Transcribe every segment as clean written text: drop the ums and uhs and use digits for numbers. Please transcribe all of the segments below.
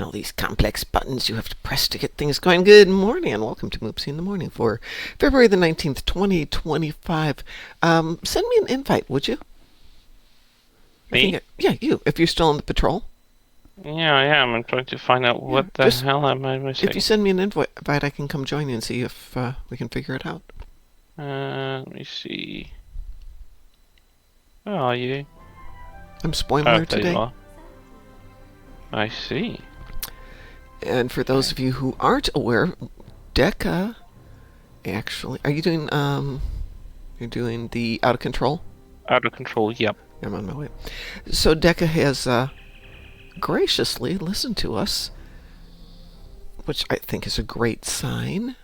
these complex buttons you have to press to get things going. Good morning and welcome to Moopsy in the Morning for February the 19th, 2025. Send me an invite, would you? Me? Yeah, you, if you're still on the patrol. Yeah, I am. I'm trying to find out what the hell am I missing. If you send me an invite, I can come join you and see if we can figure it out. Let me see. Where are you? I'm spoiler there today. you are. I see. And for those of you who aren't aware, Deca, actually, are you doing, you're doing the Out of Control? Out of Control, yep. I'm on my way. So Deca has graciously listened to us, which I think is a great sign.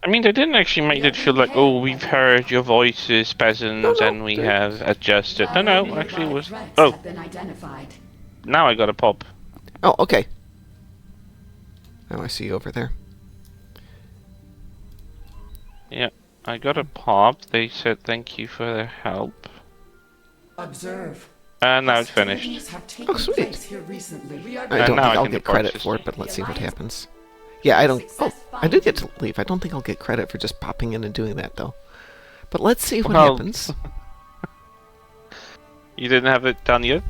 I mean, they didn't actually make it feel like, oh, we've heard your voices, peasants, and we have adjusted. No, actually it was... Oh, now I got a pop. Oh, okay. Oh, I see you over there. Yeah, I got a pop. They said thank you for their help. Observe. And now it's finished. Oh, sweet. I don't think now I I'll can get depart credit system. for it, but let's see what happens. Yeah, I don't... Oh, I do get to leave. I don't think I'll get credit for just popping in and doing that, though. But let's see what happens. You didn't have it done yet?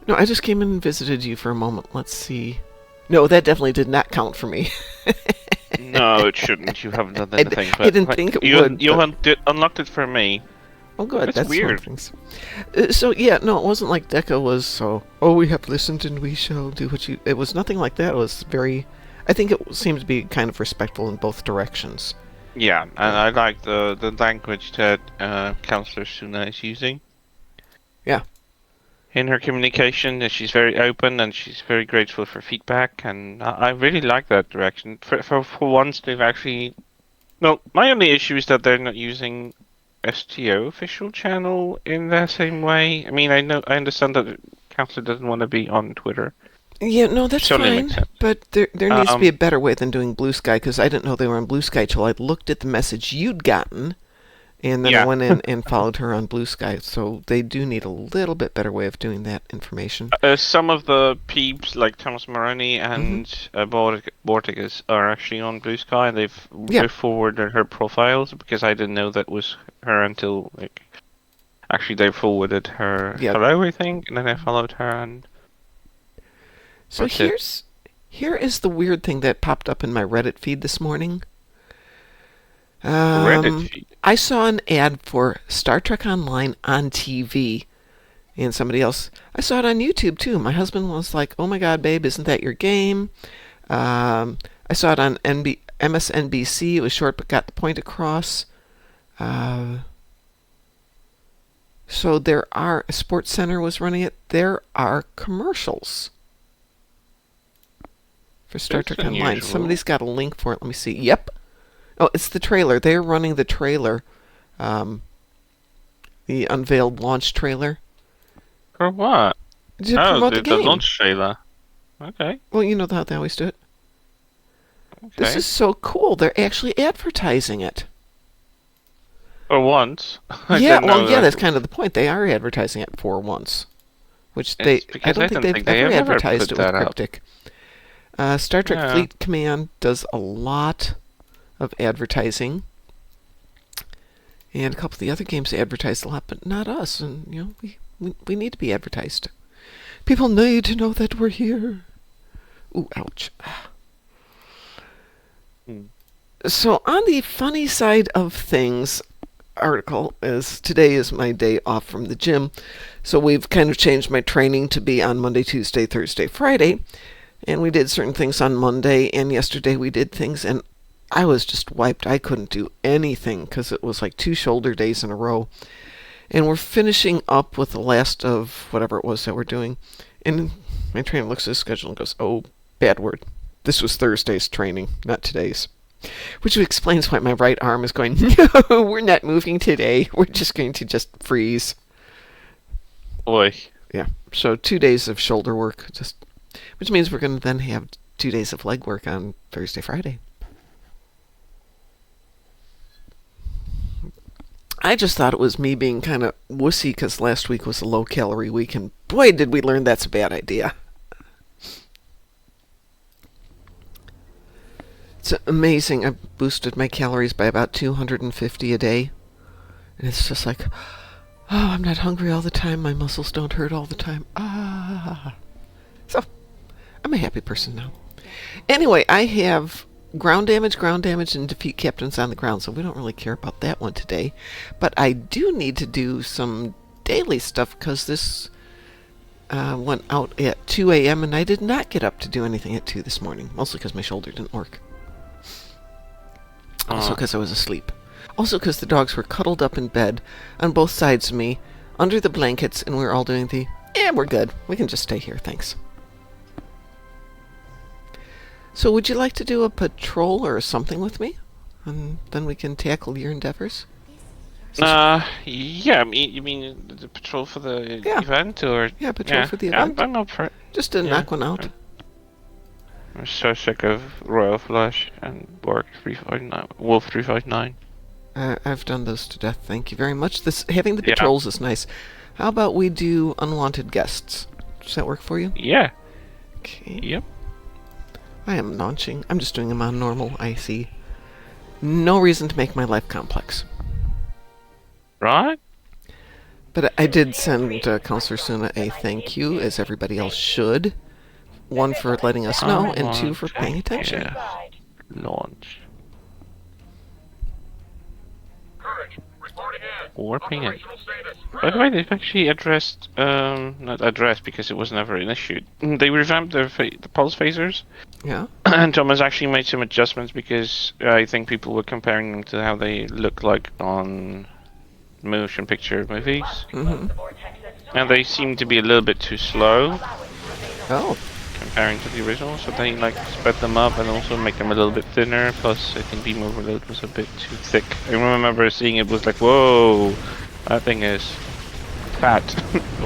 No, I just came in and visited you for a moment. Let's see. No, that definitely did not count for me. No, it shouldn't. You haven't done anything. I didn't think it would. You unlocked it for me. Oh, good. That's weird. Things. So, yeah, no, it wasn't like Deca was so, oh, we have listened and we shall do what you... It was nothing like that. It was very... I think it seemed to be kind of respectful in both directions. Yeah, and I like the language that Councillor Suna is using. Yeah. In her communication, that she's very open and she's very grateful for feedback, and I really like that direction. For once, they've actually... No, my only issue is that they're not using STO official channel in the same way. I mean, I understand that the Councillor doesn't want to be on Twitter. Yeah, no, that's fine, but there needs to be a better way than doing Blue Sky, because I didn't know they were on Blue Sky till I looked at the message you'd gotten, and then I went in and followed her on Blue Sky, so they do need a little bit better way of doing that information. Some of the peeps, like Thomas Moroni and Borticus, are actually on Blue Sky, and they've forwarded her profiles, because I didn't know that was her until, like... Actually, they forwarded her hello, I think, and then I followed her, and... So here is the weird thing that popped up in my Reddit feed this morning. Reddit feed? I saw an ad for Star Trek Online on TV, and somebody else. I saw it on YouTube too. My husband was like, "Oh my God, babe, isn't that your game?" I saw it on MSNBC. It was short but got the point across. So there are... Sports Center was running it. There are commercials for Star Trek Online. Somebody's got a link for it. Let me see. Yep. Oh, it's the trailer. They're running the trailer. The unveiled launch trailer. For what? To promote the game. The launch trailer. Okay. Well, you know how they always do it. Okay. This is so cool. They're actually advertising it. For once. That's kind of the point. They are advertising it for once. Which I don't think they've ever advertised it with Cryptic. Star Trek Fleet Command does a lot of advertising, and a couple of the other games advertise a lot, but not us. And we need to be advertised. People need to know that we're here. Ooh, ouch. So on the funny side of things, article is today is my day off from the gym, so we've kind of changed my training to be on Monday, Tuesday, Thursday, Friday. And we did certain things on Monday, and yesterday we did things, and I was just wiped. I couldn't do anything because it was like 2 shoulder days in a row. And we're finishing up with the last of whatever it was that we're doing. And my trainer looks at his schedule and goes, "Oh, bad word. This was Thursday's training, not today's." Which explains why my right arm is going, "No, we're not moving today. We're just going to just freeze." Boy. Yeah, so 2 days of shoulder work, which means we're going to then have 2 days of leg work on Thursday, Friday. I just thought it was me being kind of wussy because last week was a low-calorie week, and boy, did we learn that's a bad idea. It's amazing. I boosted my calories by about 250 a day. And it's just like, oh, I'm not hungry all the time. My muscles don't hurt all the time. Ah. So, I'm a happy person now. Anyway, I have ground damage, and defeat captains on the ground, so we don't really care about that one today. But I do need to do some daily stuff because this went out at 2 a.m. and I did not get up to do anything at 2 this morning, mostly because my shoulder didn't work. Also because I was asleep. Also because the dogs were cuddled up in bed on both sides of me, under the blankets, and we were all doing we're good. We can just stay here, thanks. So would you like to do a patrol or something with me? And then we can tackle your endeavors? Yeah, you mean the patrol for the event, or? Yeah, patrol for the event. I'm up for it. Just to knock one out. I'm so sick of Royal Flush and Wolf 359. I've done those to death, thank you very much. Having the patrols is nice. How about we do unwanted guests? Does that work for you? Yeah. Okay. Yep. I am launching. I'm just doing them on normal. I see no reason to make my life complex. Right? But I did send Counselor Suna a thank you, as everybody else should. 1 for letting us know, and 2 for paying attention. Yeah. Launch. Warping it. By the way, they've actually addressed, not addressed because it was never an issue. They revamped the pulse phasers. Yeah. And Thomas actually made some adjustments because I think people were comparing them to how they look like on motion picture movies. Mm-hmm. And they seem to be a little bit too slow. Oh. Comparing to the original, so they sped them up and also make them a little bit thinner. Plus, I think beam overload was a bit too thick. I remember seeing it was like, whoa, that thing is fat.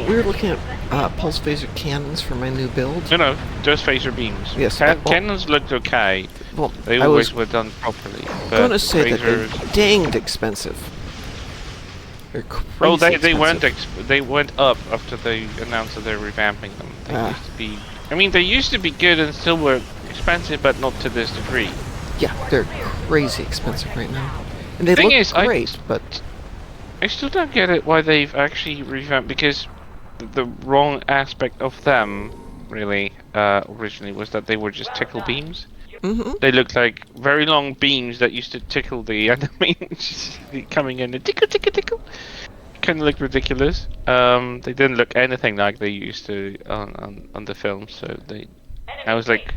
We were looking at pulse phaser cannons for my new build. No, those phaser beams. Yes. Cannons looked okay. Well, they always were done properly. I'm going to say that they're danged expensive. They're crazy expensive. They went up after they announced that they're revamping them. They used to be. They used to be good and still were expensive, but not to this degree. Yeah, they're crazy expensive right now. And they look great, but... I still don't get it why they've actually revamped, because the wrong aspect of them, really, originally, was that they were just tickle beams. Mm-hmm. They looked like very long beams that used to tickle the enemy, coming in and tickle, tickle, tickle. Kind of looked ridiculous. They didn't look anything like they used to on the film. So I was like,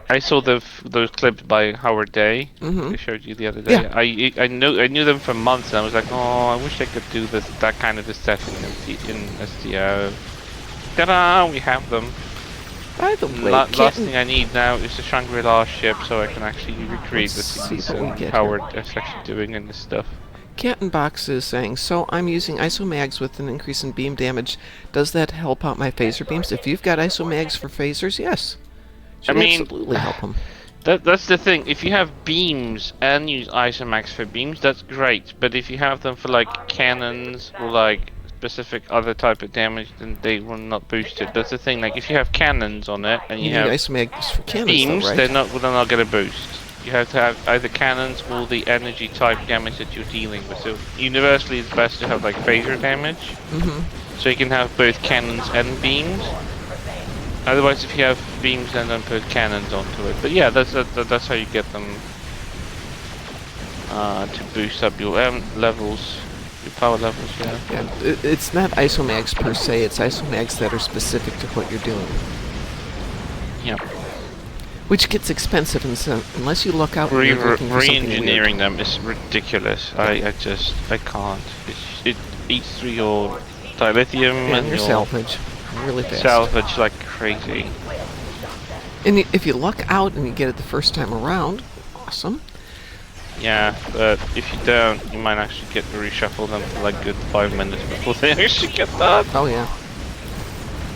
I saw those clips by Howard Day. Mm-hmm. I showed you the other day. Yeah. I knew them for months, and I was like, oh, I wish I could do that kind of setting in STO. Ta-da! We have them. By the way, last thing I need now is a Shangri-La ship, so I can actually recreate the scenes Howard is actually doing in this stuff. Cat in Box is saying, so I'm using ISO-mags with an increase in beam damage. Does that help out my phaser beams? If you've got ISO-mags for phasers, yes. Should absolutely help them. That's the thing. If you have beams and use ISO-mags for beams, that's great. But if you have them for like cannons or like specific other type of damage, then they will not boost it. That's the thing. Like if you have cannons on it and you have ISO-mags for cannons, beams, though, right? they're not going to boost. You have to have either cannons or the energy type damage that you're dealing with. So universally it's best to have like phaser damage. Mm-hmm. So you can have both cannons and beams. Otherwise if you have beams then don't put cannons onto it. But yeah, that's how you get them to boost up your levels. Your power levels, Yeah, it's not ISO-mags per se, it's ISO-mags that are specific to what you're doing. Yeah. Which gets expensive, and so unless you look out, re-engineering them is ridiculous. I can't. It eats through your dilithium and your salvage really fast. Salvage like crazy. And if you luck out and you get it the first time around, awesome. Yeah, but if you don't, you might actually get to reshuffle them for like good 5 minutes before they actually get done. Oh yeah.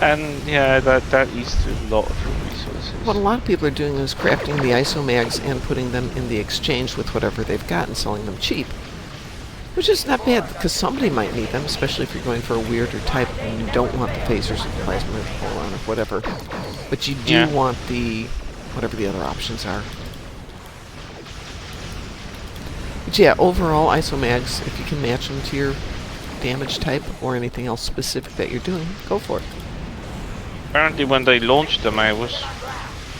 And yeah, that eats through a lot of your resources. What a lot of people are doing is crafting the ISO-mags and putting them in the exchange with whatever they've got and selling them cheap. Which is not bad, because somebody might need them, especially if you're going for a weirder type and you don't want the phasers and plasma or whatever. But you do want the whatever the other options are. yeah, overall isomags, if you can match them to your damage type or anything else specific that you're doing, go for it. Apparently, when they launched them, I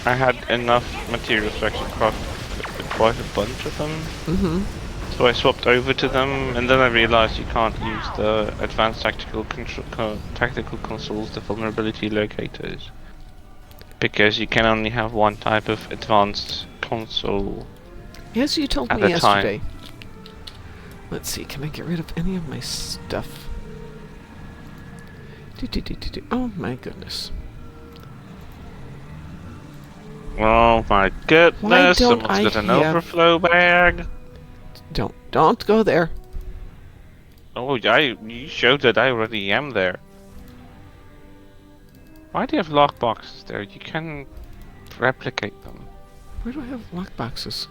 had enough materials to actually craft quite a bunch of them. Mm-hmm. So I swapped over to them, and then I realized you can't use the advanced tactical consoles, the vulnerability locators, because you can only have one type of advanced console As you told at me a time. yesterday. Let's see, can I get rid of any of my stuff? Oh my goodness. Oh my goodness, Why don't someone's I got an have- overflow bag. Don't go there. Oh, you showed that I already am there. Why do you have lockboxes there? You can replicate them. Where do I have lockboxes?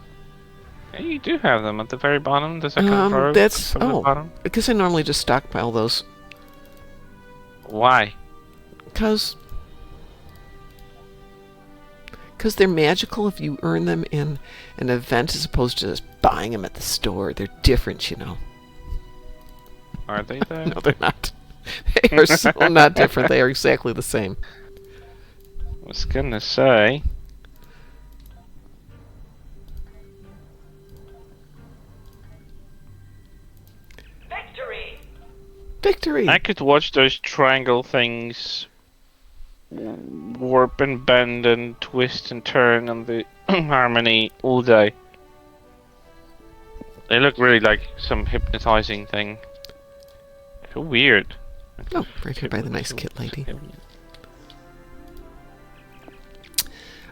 Yeah, you do have them at the very bottom, the second row That's from the bottom. because I normally just stockpile those. Why? Because they're magical if you earn them in an event as opposed to just buying them at the store. They're different, you know. Are they though? No, they're not. They are so not different. They are exactly the same. I was gonna say. Victory! I could watch those triangle things warp and bend and twist and turn on the harmony all day. They look really like some hypnotizing thing. So weird. Oh, right here by the nice kit lady.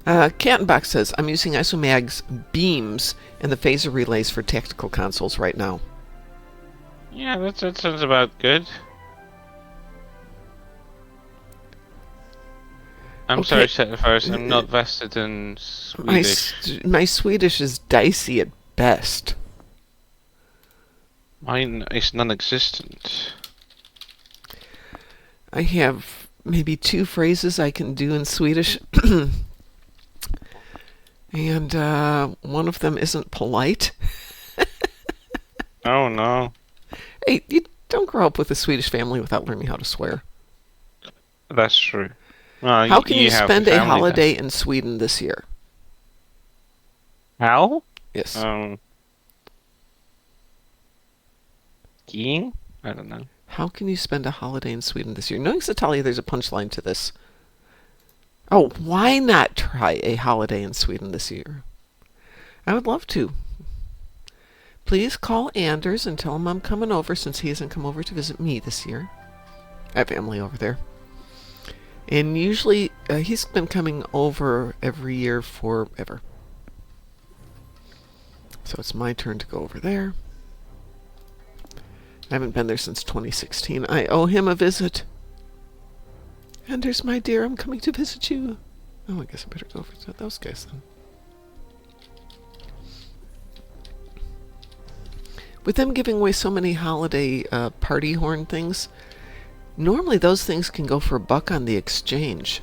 Cat and Box says, I'm using Isomag's beams and the phaser relays for tactical consoles right now. Yeah, that sounds about good. I'm Okay. sorry, Setfires, I'm not vested in Swedish. My Swedish is dicey at best. Mine is non-existent. I have maybe 2 phrases I can do in Swedish. And one of them isn't polite. Oh no. Hey, you don't grow up with a Swedish family without learning how to swear. That's true. Well, How can you have spend a family then. holiday in Sweden this year? How? Yes. Skiing? I don't know. How can you spend a holiday in Sweden this year? Knowing Satalia, there's a punchline to this. Oh, why not try a holiday in Sweden this year? I would love to. Please call Anders and tell him I'm coming over since he hasn't come over to visit me this year. I have family over there. And usually, he's been coming over every year forever. So it's my turn to go over there. I haven't been there since 2016. I owe him a visit. Anders, my dear, I'm coming to visit you. Oh, I guess I better go over to those guys then. With them giving away so many holiday party horn things, normally those things can go for $1 on the exchange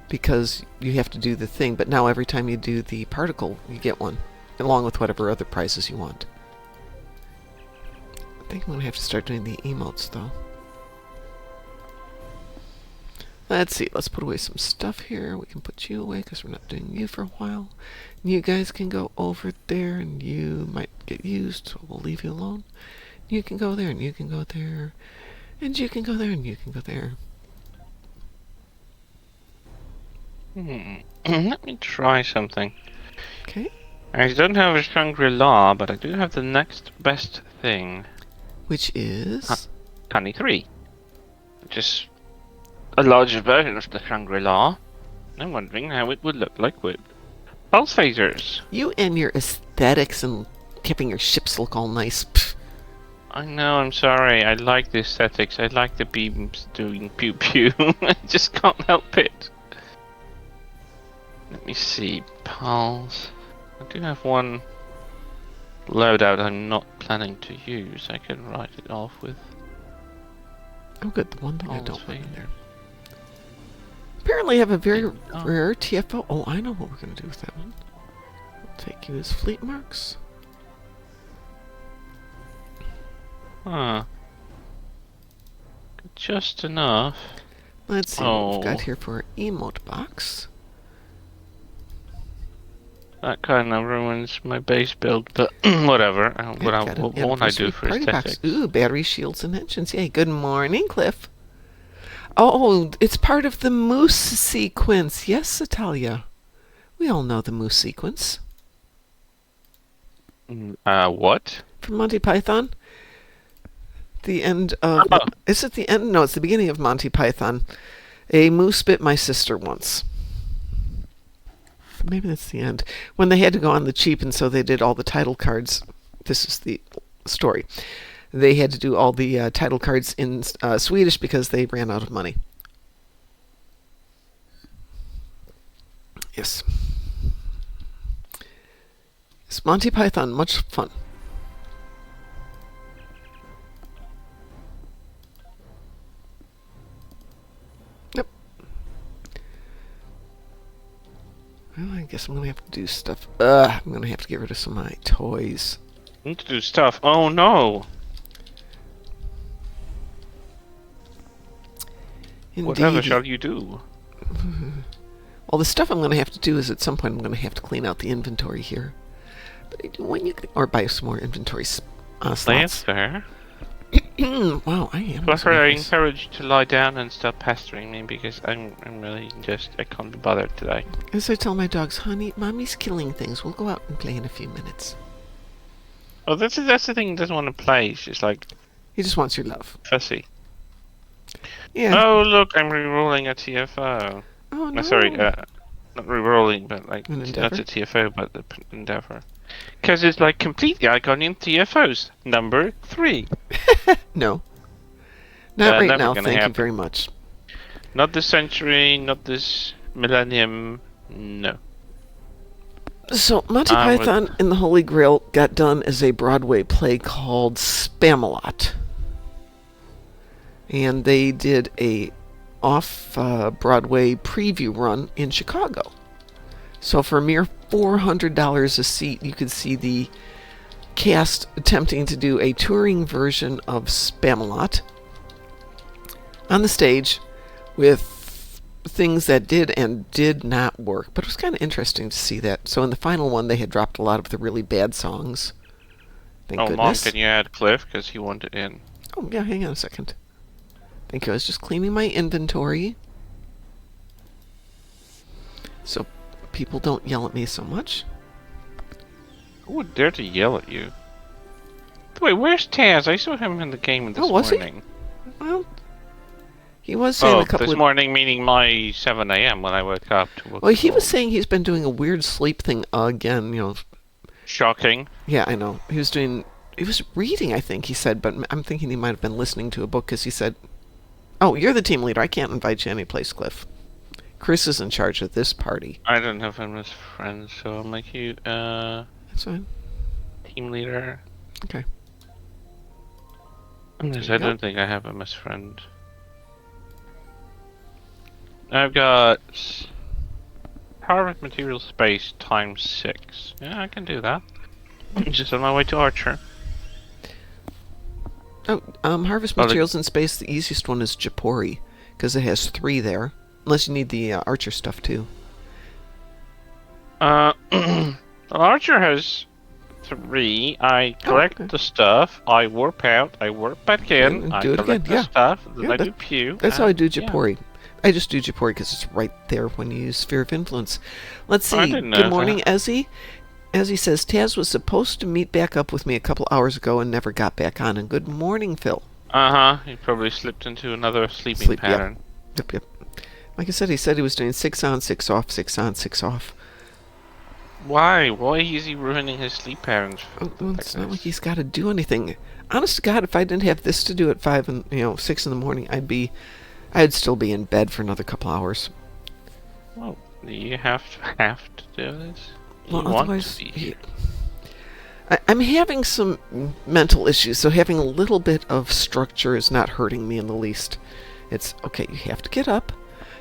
because you have to do the thing, but now every time you do the particle, you get one, along with whatever other prizes you want. I think I'm going to have to start doing the emotes, though. Let's see, let's put away some stuff here. We can put you away because we're not doing you for a while. You guys can go over there and you might get used, so we'll leave you alone. You can go there and you can go there. And you can go there and you can go there. Let me try something. Okay. I don't have a Shangri-La, but I do have the next best thing. Which is... Tiny 3. Which is a larger version of the Shangri-La. I'm wondering how it would look like with pulse phasers. You and your aesthetics and keeping your ships look all nice. Pfft. I know, I'm sorry. I like the aesthetics. I like the beams doing pew pew. I just can't help it. Let me see. Pulse. I do have one loadout I'm not planning to use. I can write it off with. Oh good, the one thing I Pulse don't want in phaser. there. Apparently I have a very Oh. rare TFO. Oh, I know what we're going to do with that one. We'll take you as fleet marks. Huh. Just enough. Let's see what we've got Oh. here for our emote box. That kind of ruins my base build, but whatever. Got an What won't I do anniversary for party box. aesthetics? Ooh, battery shields and engines. Yay. Good morning, Cliff. Oh, it's part of the moose sequence. Yes, Italia. We all know the moose sequence. What? From Monty Python. The end of... Oh. Is it the end? No, it's the beginning of Monty Python. A moose bit my sister once. Maybe that's the end. When they had to go on the cheap, and so they did all the title cards. This is the story. They had to do all the title cards in Swedish because they ran out of money. Yes. It's Monty Python, much fun. Yep. Well, I guess I'm going to have to do stuff. I'm going to have to get rid of some of my toys. Need to do stuff. Oh no! Whatever Indeed. shall you do? Well, the stuff I'm going to have to do is at some point I'm going to have to clean out the inventory here. But I do when you can, or buy some more inventory That's slots. fair. Wow, I am. Plus, I encourage you to lie down and stop pestering me because I'm really just I can't be bothered today. As I tell my dogs, honey, mommy's killing things. We'll go out and play in a few minutes. Oh, that's the thing. He doesn't want to play. She's like He just wants your love. fussy. Yeah. Oh look, I'm re-rolling a TFO. Oh no. Sorry, not re-rolling, but like An not Endeavor? a TFO, but the Endeavor. Because it's like complete the Iconium TFOs number 3. No. Not right never now. gonna Thank you happen. very much. Not this century, not this millennium. No. So Monty I would- Python and the Holy Grail got done as a Broadway play called Spamalot. And they did a off-Broadway preview run in Chicago. So for a mere $400 a seat, you could see the cast attempting to do a touring version of Spamalot on the stage with things that did and did not work. But it was kind of interesting to see that. So in the final one, they had dropped a lot of the really bad songs. Thank Oh, Mom, goodness. can you add Cliff? Because he wanted in. Oh, yeah, hang on a second. Thank you. I was just cleaning my inventory. So people don't yell at me so much. Who would dare to yell at you? Wait, where's Taz? I saw him in the game this was he? morning. Well, he was saying Oh, a couple this of... morning meaning my 7 a.m. when I woke up to work. Well, he was saying he's been doing a weird sleep thing again, you know. Shocking. Yeah, I know. He was reading, I think he said, but I'm thinking he might have been listening to a book because he said, oh, you're the team leader. I can't invite you anyplace, Cliff. Chris is in charge of this party. I don't have him as friends, so I'll make you That's fine. team leader. Okay. Unless There I you go. don't think I have him as friend. I've got Power of Material Space times 6. Yeah, I can do that. I'm just on my way to Archer. Oh, Harvest Oh, the- Materials in Space, the easiest one is Japori, because it has 3 there. Unless you need the Archer stuff, too. Well, Archer has 3. I collect okay. the stuff, I warp out, I warp back in, And I do it collect again, the yeah. stuff, then Yeah, I do Pew. That's how I do yeah. Japori. I just do Japori because it's right there when you use Sphere of Influence. Let's I see. didn't know Good that. morning, Ezzy. Ezzy says, Taz was supposed to meet back up with me a couple hours ago and never got back on. And good morning, Phil. Uh-huh, he probably slipped into another sleeping Sleep, yep. pattern. Yep. Like I said, he said he was doing 6 on, 6 off, 6 on, 6 off. Why? Why is he ruining his sleep patterns? Well, it's not like he's got to do anything. Honest to God, if I didn't have this to do at 5 and 6 in the morning, I'd still be in bed for another couple hours. Well, you have to do this. Well, You want otherwise, to be here. I'm having some mental issues, so having a little bit of structure is not hurting me in the least. It's, okay, you have to get up,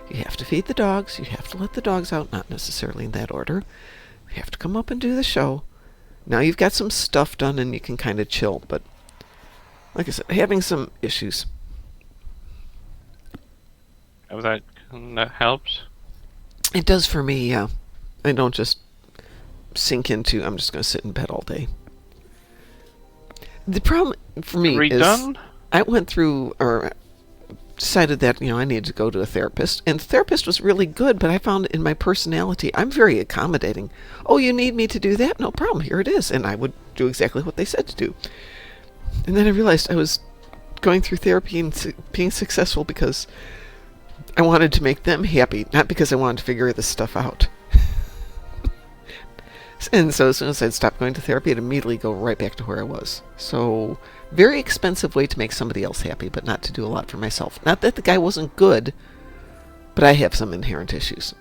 you have to feed the dogs, you have to let the dogs out, not necessarily in that order. You have to come up and do the show. Now you've got some stuff done and you can kind of chill, but like I said, having some issues. If that helps. It does for me, yeah. I don't just sink into, I'm just going to sit in bed all day. The problem for me is Redone? I went through, or decided that, I needed to go to a therapist, and the therapist was really good, but I found in my personality, I'm very accommodating. Oh, you need me to do that? No problem, here it is. And I would do exactly what they said to do. And then I realized I was going through therapy and being successful because I wanted to make them happy, not because I wanted to figure this stuff out. And so as soon as I'd stop going to therapy, I'd immediately go right back to where I was. So, very expensive way to make somebody else happy, but not to do a lot for myself. Not that the guy wasn't good, but I have some inherent issues.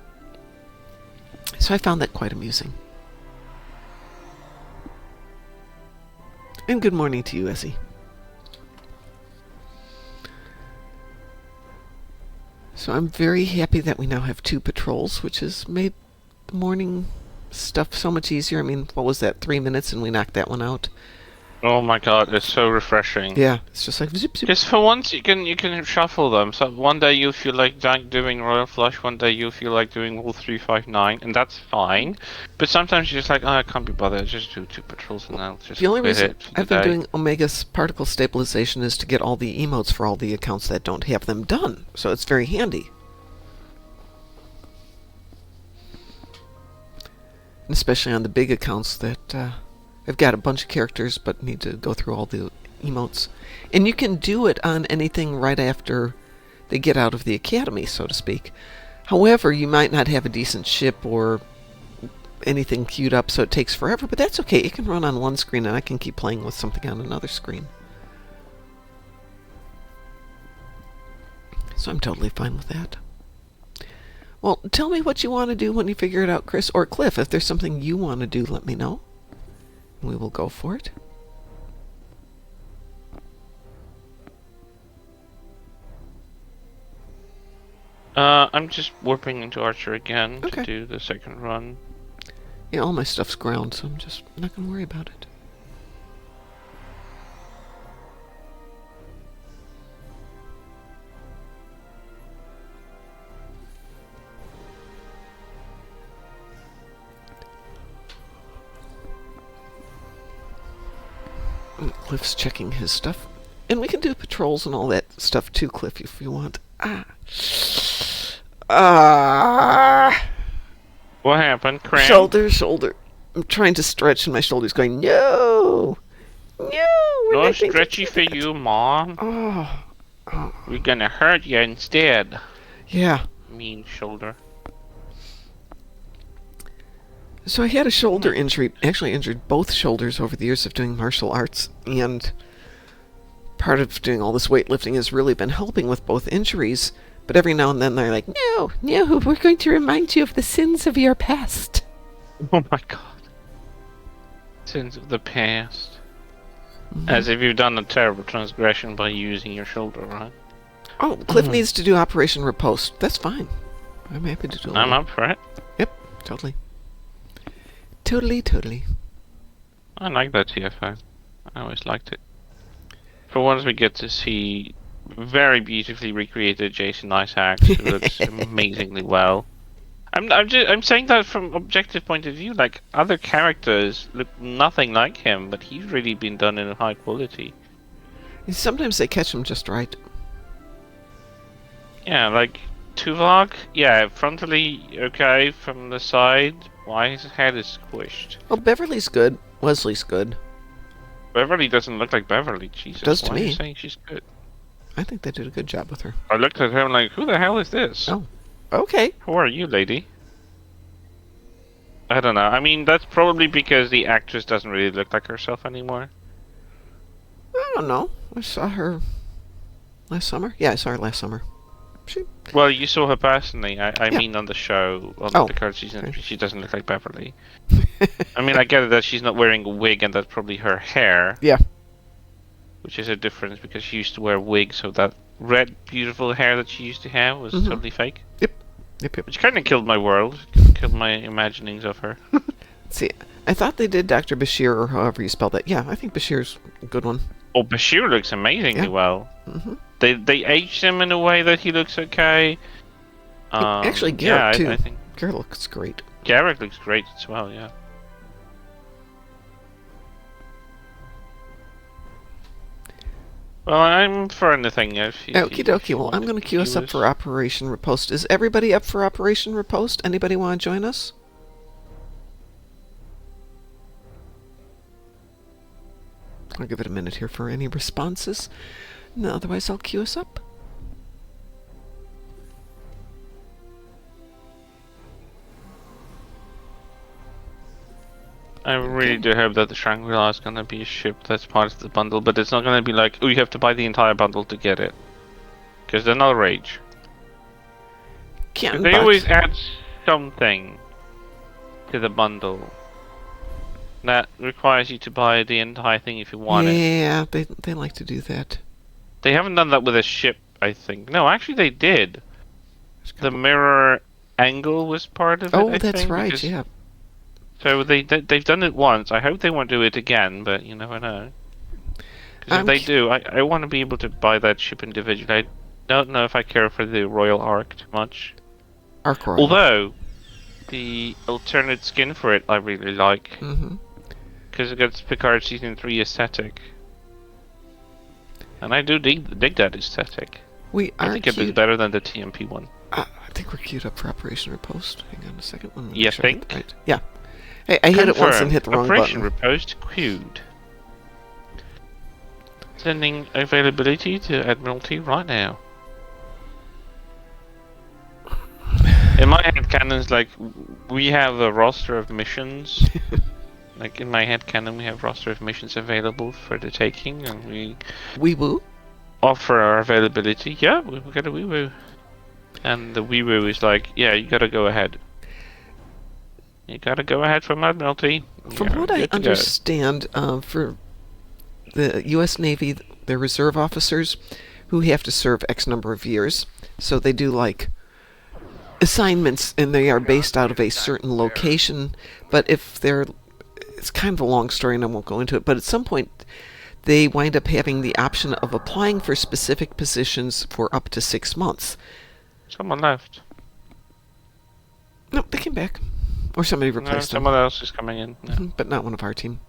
So I found that quite amusing. And good morning to you, Essie. So I'm very happy that we now have 2 patrols, which has made the morning stuff so much easier. I mean, what was that, 3 minutes and we knocked that one out? Oh my god, it's so refreshing. Yeah, it's just like zip, zip. Because for once you can shuffle them. So one day you feel like doing Royal Flush, one day you feel like doing all 359, and that's fine. But sometimes you're just like, oh, I can't be bothered. Just do 2 patrols and I'll just The only quit reason it for the I've been day. doing Omega's particle stabilization is to get all the emotes for all the accounts that don't have them done. So it's very handy. And especially on the big accounts that I've got a bunch of characters but need to go through all the emotes. And you can do it on anything right after they get out of the academy, so to speak. However, you might not have a decent ship or anything queued up, so it takes forever, but that's okay. It can run on one screen and I can keep playing with something on another screen. So I'm totally fine with that. Well, tell me what you want to do when you figure it out, Chris, or Cliff. If there's something you want to do, let me know. We will go for it. I'm just warping into Archer again Okay. to do the second run. Yeah, all my stuff's ground, so I'm just not going to worry about it. Cliff's checking his stuff. And we can do patrols and all that stuff too, Cliff, if you want. What happened? Cramp? Shoulder. I'm trying to stretch and my shoulder's going, no! No! We're No not going to stretchy do for that." you, Mom. Oh. We're gonna hurt you instead. Yeah. Mean shoulder. So I had a shoulder injury, actually injured both shoulders over the years of doing martial arts, and part of doing all this weightlifting has really been helping with both injuries, but every now and then they're like, no, we're going to remind you of the sins of your past. Oh my god. Sins of the past. Mm-hmm. As if you've done a terrible transgression by using your shoulder, right? Oh, Cliff needs to do Operation Riposte. That's fine. I'm happy to do it. I'm up for it. Yep, totally. Totally. I like that TFO. I always liked it. For once we get to see very beautifully recreated Jason Isaacs, who looks amazingly well. I'm saying that from objective point of view. Like, other characters look nothing like him, but he's really been done in high quality. Sometimes they catch him just right. Yeah, like Tuvok, yeah, frontally okay, from the side, why his head is squished. Well, Beverly's good. Wesley's good. Beverly doesn't look like Beverly, Jesus. Does to why are you me. saying she's good? I think they did a good job with her. I looked at him like, who the hell is this? Oh, okay. Who are you, lady? I don't know. I mean, that's probably because the actress doesn't really look like herself anymore. I don't know. I saw her last summer. Yeah, I saw her last summer. Well, you saw her personally. I Yeah. mean, on the show, on Oh, the current season, okay. she doesn't look like Beverly. I mean, I get it that she's not wearing a wig, and that's probably her hair. Yeah. Which is a difference because she used to wear a wig, so that red, beautiful hair that she used to have was Mhm. totally fake. Yep. Which kind of killed my world, killed my imaginings of her. See, I thought they did Dr. Bashir, or however you spell that. Yeah, I think Bashir's a good one. Oh, Bashir looks amazingly Yeah. well. Hmm. They aged him in a way that he looks okay. Actually, Yeah, Garrett too. I think Garrett looks great. Garrett looks great as well. Yeah. Well, I'm for anything. Okie dokie. Well, I'm going to queue us up for Operation Riposte. Is everybody up for Operation Riposte? Anybody want to join us? I'll give it a minute here for any responses. No, otherwise I'll queue us up. I really do hope that the Shangri-La is going to be a ship that's part of the bundle, but it's not going to be like, oh, you have to buy the entire bundle to get it. Because then I'll rage. Can't They always add something to the bundle that requires you to buy the entire thing if you want it. Yeah, they like to do that. They haven't done that with a ship, I think. No, actually they did. The mirror angle was part of it. Oh, I that's think, right. because- Yeah. So they've done it once. I hope they won't do it again, but you never know. 'Cause if they do, I want to be able to buy that ship individually. I don't know if I care for the Royal Ark too much. Arc Royal. Although, the alternate skin for it I really like. Mm-hmm. Because it gets Picard Season 3 aesthetic. And I do dig that aesthetic. We are I think it is queued. better than the TMP one. I think we're queued up for Operation Riposte. Hang on a second. Let me make You sure I get it think? right. Yeah. Hey, I hit it once and hit the wrong Operation button. Riposte queued. Sending availability to Admiralty right now. In my head canon's like, we have a roster of missions. Like in my head canon we have roster of missions available for the taking, and we Wee woo. offer our availability. Yeah, we got a wee woo. And the wee woo is like, yeah, you gotta go ahead. You gotta go ahead from Admiralty. From You're what I good to go. understand, for the U.S. Navy, they're reserve officers who have to serve X number of years. So they do like assignments, and they are based out of a certain location. But if they're, it's kind of a long story, and I won't go into it. But at some point, they wind up having the option of applying for specific positions for up to 6 months. Someone left. No, they came back, or somebody No, replaced them. someone else is coming in. No. But not one of our team.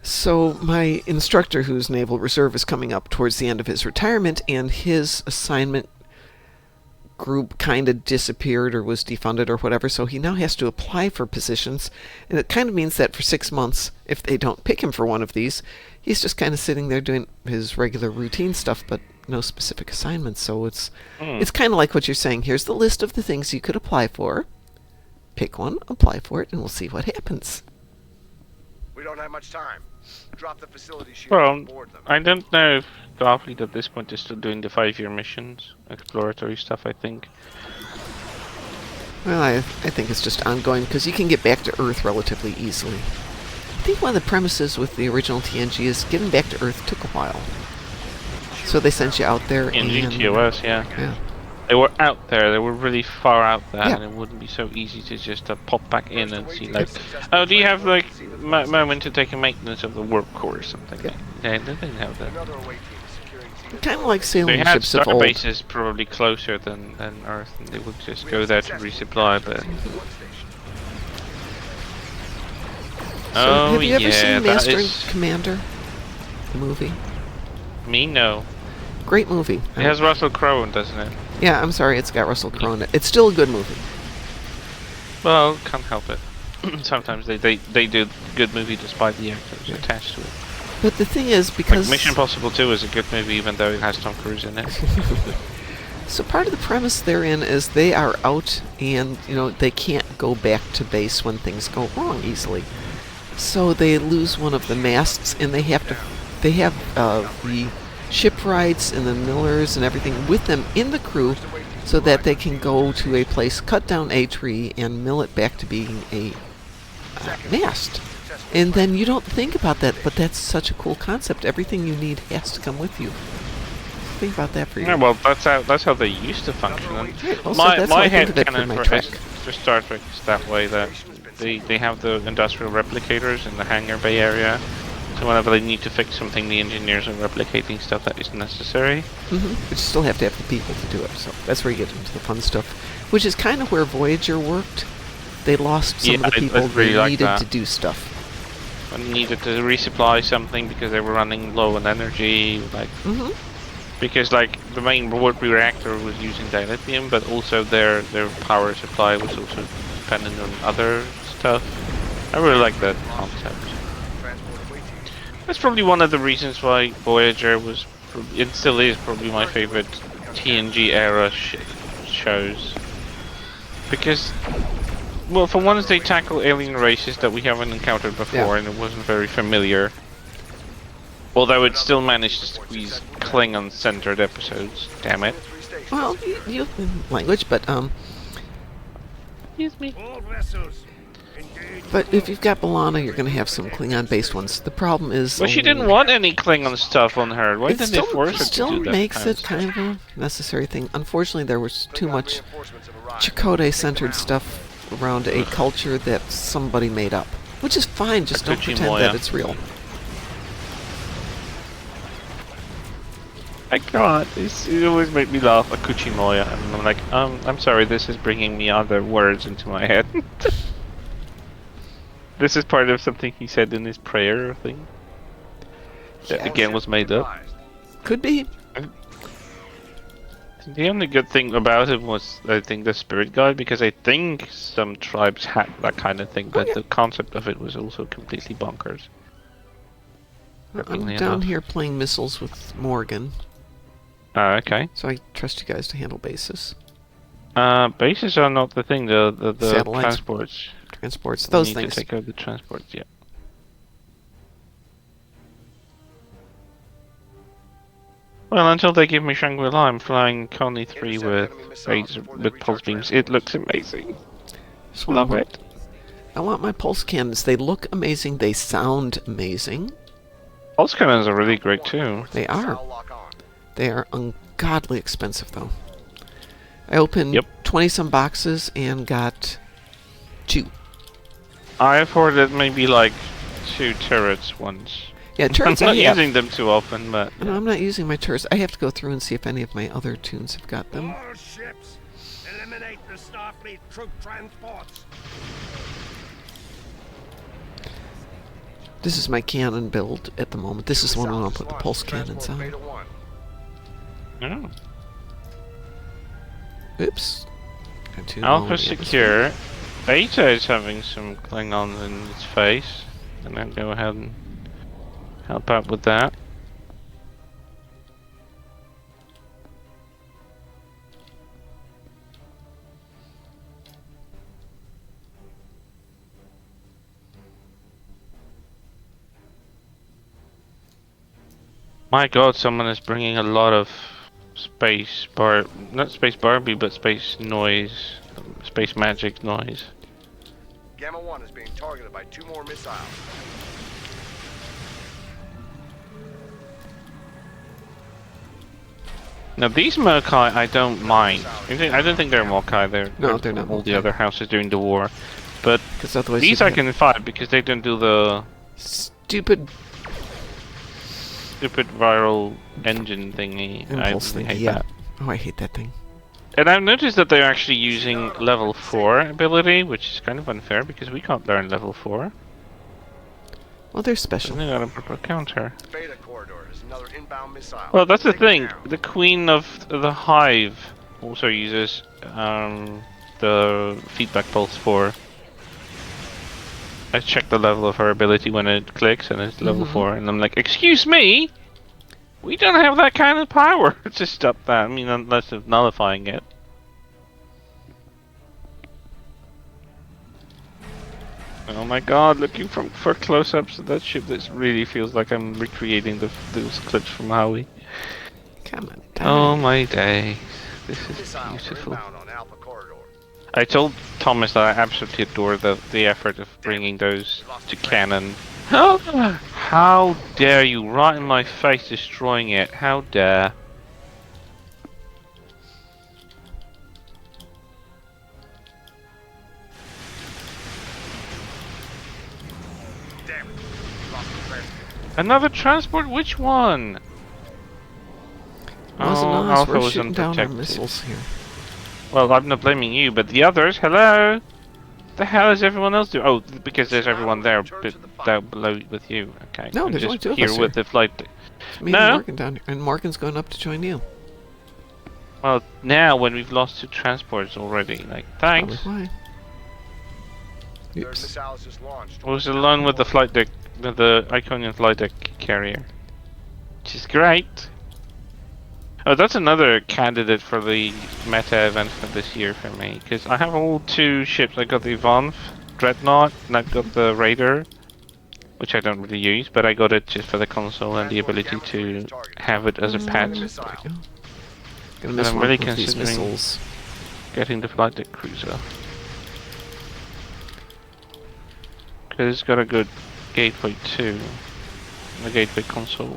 So my instructor, who's Naval Reserve, is coming up towards the end of his retirement, and his assignment group kind of disappeared or was defunded or whatever, so he now has to apply for positions, and it kind of means that for 6 months, if they don't pick him for one of these, he's just kind of sitting there doing his regular routine stuff, but no specific assignments. So it's kind of like what you're saying. Here's the list of the things you could apply for. Pick one, apply for it, and we'll see what happens. We don't have much time. Drop the facility shield Well, and board them. I don't know if Starfleet at this point is still doing the 5-year missions, exploratory stuff, I think. Well, I think it's just ongoing, because you can get back to Earth relatively easily. I think one of the premises with the original TNG is getting back to Earth took a while. So they sent you out there In and... GTOS, yeah. Yeah. They were out there, they were really far out there, Yeah. and it wouldn't be so easy to just pop back in and see, like, oh, do you have, like, moment to take a maintenance of the warp core or something? Yeah. They didn't have that. Another away team is securing Zeta. Kind of like They sailing had ships of old. starbases probably closer than Earth, and they would just go there to resupply, but... So Oh, have you ever yeah, seen that Master and is... Commander? The movie? Me, no. Great movie. It has Russell Crowe, doesn't it? Yeah, I'm sorry, it's got Russell Crowe in it. It's still a good movie. Well, can't help it. Sometimes they do good movie despite the actors attached to it. But the thing is, Like because... Mission Impossible 2 is a good movie even though it has Tom Cruise in it. So part of the premise therein is they are out and, they can't go back to base when things go wrong easily. So they lose one of the masts, and they have the shipwrights and the millers and everything with them in the crew, so that they can go to a place, cut down a tree, and mill it back to being a mast. And then you don't think about that, but that's such a cool concept. Everything you need has to come with you. Think about that for you. Yeah, well, that's how they used to function. And Right, also, that's how my I think head of it for canon my for Trek. Star Trek is that way, that they have the industrial replicators in the hangar bay area, So whenever they need to fix something, the engineers are replicating stuff that isn't necessary. But you still have to have the people to do it, so that's where you get into the fun stuff. Which is kind of where Voyager worked. They lost some Yeah, of the I people really they like needed that. to do stuff. When they needed to resupply something because they were running low on energy, like because like the main warp reactor was using dilithium, but also their power supply was also dependent on other stuff. I really like that concept. That's probably one of the reasons why Voyager was, it still is probably my favorite TNG era shows. Because, well, for once they tackle alien races that we haven't encountered before, and it wasn't very familiar. Although it still managed to squeeze Klingon-centered episodes. Damn it. Well, you language, but Excuse me. But if you've got B'Elanna, you're going to have some Klingon-based ones. The problem is... Well, she didn't want any Klingon stuff on her. Why it didn't they force her to still do that? makes it kind of a necessary thing. Unfortunately, there was too much Chakotay-centered stuff around a culture that somebody made up. Which is fine, just don't pretend that it's real. I can't. It always makes me laugh, Akuchimoya. And I'm like, I'm sorry, this is bringing me other words into my head. This is part of something he said in his prayer thing. That again was made up. Could be. The only good thing about him was, I think, the spirit guide, because I think some tribes had that kind of thing, but the concept of it was also completely bonkers. I'm down here playing missiles with Morgan. Okay. So I trust you guys to handle bases. Bases are not the thing, the Satellites. transports. Those We need things. to take out the transports, yeah. Well, until they give me Shangri-La, I'm flying Coney 3 with pulse beams. It looks amazing. Love it. I want my pulse cannons. They look amazing. They sound amazing. Pulse cannons are really great too. They are. They are ungodly expensive, though. I opened 20-some boxes and got 2. I afforded maybe like 2 turrets once. Yeah, turrets I'm not I have. using them too often, but... No, I'm not using my turrets. I have to go through and see if any of my other tunes have got them. All ships, eliminate the Starfleet troop transports. This is my cannon build at the moment. This is the one I'm going to put the pulse cannons on. Oh. Oops. Alpha secure. Beta is having some Klingons in its face. And I'll go ahead and help out with that. My god, someone is bringing a lot of not space Barbie, but space noise, space magic noise. Gamma 1 is being targeted by 2 more missiles. Now these Mokai I don't mind. I don't think they're Mokai. They're not all the Mokai. other houses during the war. But Otherwise these I can fight because they don't do the stupid viral engine thingy. impulse I thing. hate Yeah. that. Oh, I hate that thing. And I've noticed that they're actually using level 4 ability, which is kind of unfair because we can't learn level 4. Well, they're special. They got a proper counter. Beta corridor is another inbound missile. Well, that's the Take it thing. down. The Queen of the Hive also uses the feedback pulse 4. I check the level of her ability when it clicks, and it's level 4, and I'm like, excuse me? We don't have that kind of power to stop that. I mean, unless of nullifying it. Oh my god, looking for close-ups of that ship, this really feels like I'm recreating those clips from Howie. Come on. Oh my days. This is Missiles are beautiful. inbound on Alpha corridor. I told Thomas that I absolutely adore the effort of bringing those to canon. How dare you, right in my face, destroying it. How dare. Damn it. We lost the transmitter. Another transport? Which one? Wasn't Oh, us. Alpha We're was shooting down our unprotected. missiles here. Well, I'm not blaming you, but the others, hello? The hell is everyone else doing? Oh, because there's everyone there down below with you. Okay. No, I'm there's only just two of here us with here. the flight. It's me and No? Morgan down here. And Morgan's going up to join you. Well, now when we've lost 2 transports already, like, Probably thanks. why. Third Oops. missile is just launched. I was alone with the flight deck, the Iconian flight deck carrier. Which is great. Oh, that's another candidate for the meta event for this year for me, because I have all 2 ships. I got the Vanf Dreadnought, and I've got the Raider, which I don't really use, but I got it just for the console and the ability to have it as a pet. There we go. Gonna And miss I'm one really of these considering missiles. getting the flight deck cruiser. Because it's got a good gateway too, the gateway console.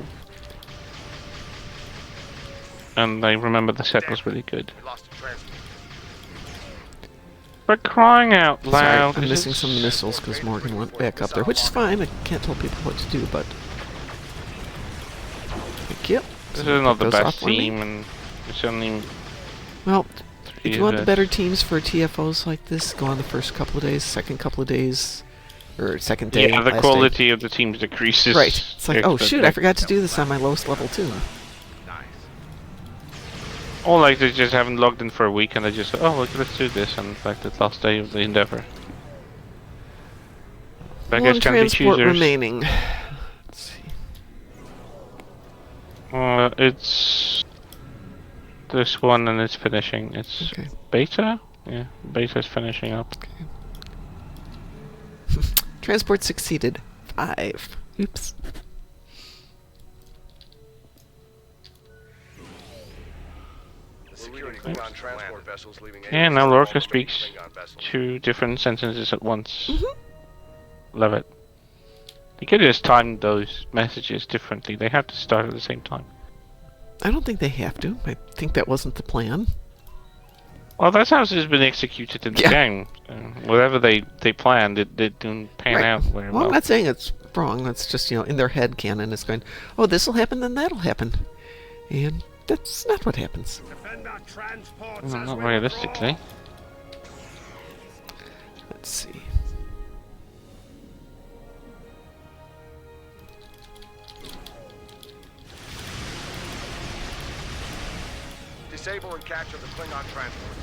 And I remember the set was really good. We lost a transport. But crying out Sorry, loud, I'm 'cause missing it's- some missiles because Morgan went back up there, which is fine. I can't tell people what to do, but... Thank you. This Someone is not pick the those best off for me. team, and it's only Well, if you want the of better us. teams for TFOs like this, go on the first couple of days, second couple of days, or second day. Yeah, the last quality of the teams decreases. Day. Right. It's like, oh shoot, I exponentially. forgot to do this on my lowest level too. Nice. Or like they just haven't logged in for a week and they just, oh look, let's do this, and like the last day of the endeavor. Beggars One can be transport choosers. remaining. Let's see. It's this one and it's finishing. It's Okay. beta? Yeah, beta's finishing up. Transport succeeded. 5. Oops. Security Klingon transport vessels leaving. Yeah, now Lorca speaks Klingon vessels. 2 different sentences at once. Mm-hmm. Love it. You could just time those messages differently. They have to start at the same time. I don't think they have to. I think that wasn't the plan. Well, that's how it's been executed in the Yeah. game. Whatever they planned, it didn't pan Right. out very Well, well. I'm not saying it's wrong. That's just, in their head canon. It's going, oh, this will happen, then that'll happen. And that's not what happens. Defend our transports Well, as not we realistically. Let's see. Disable and capture the Klingon transports.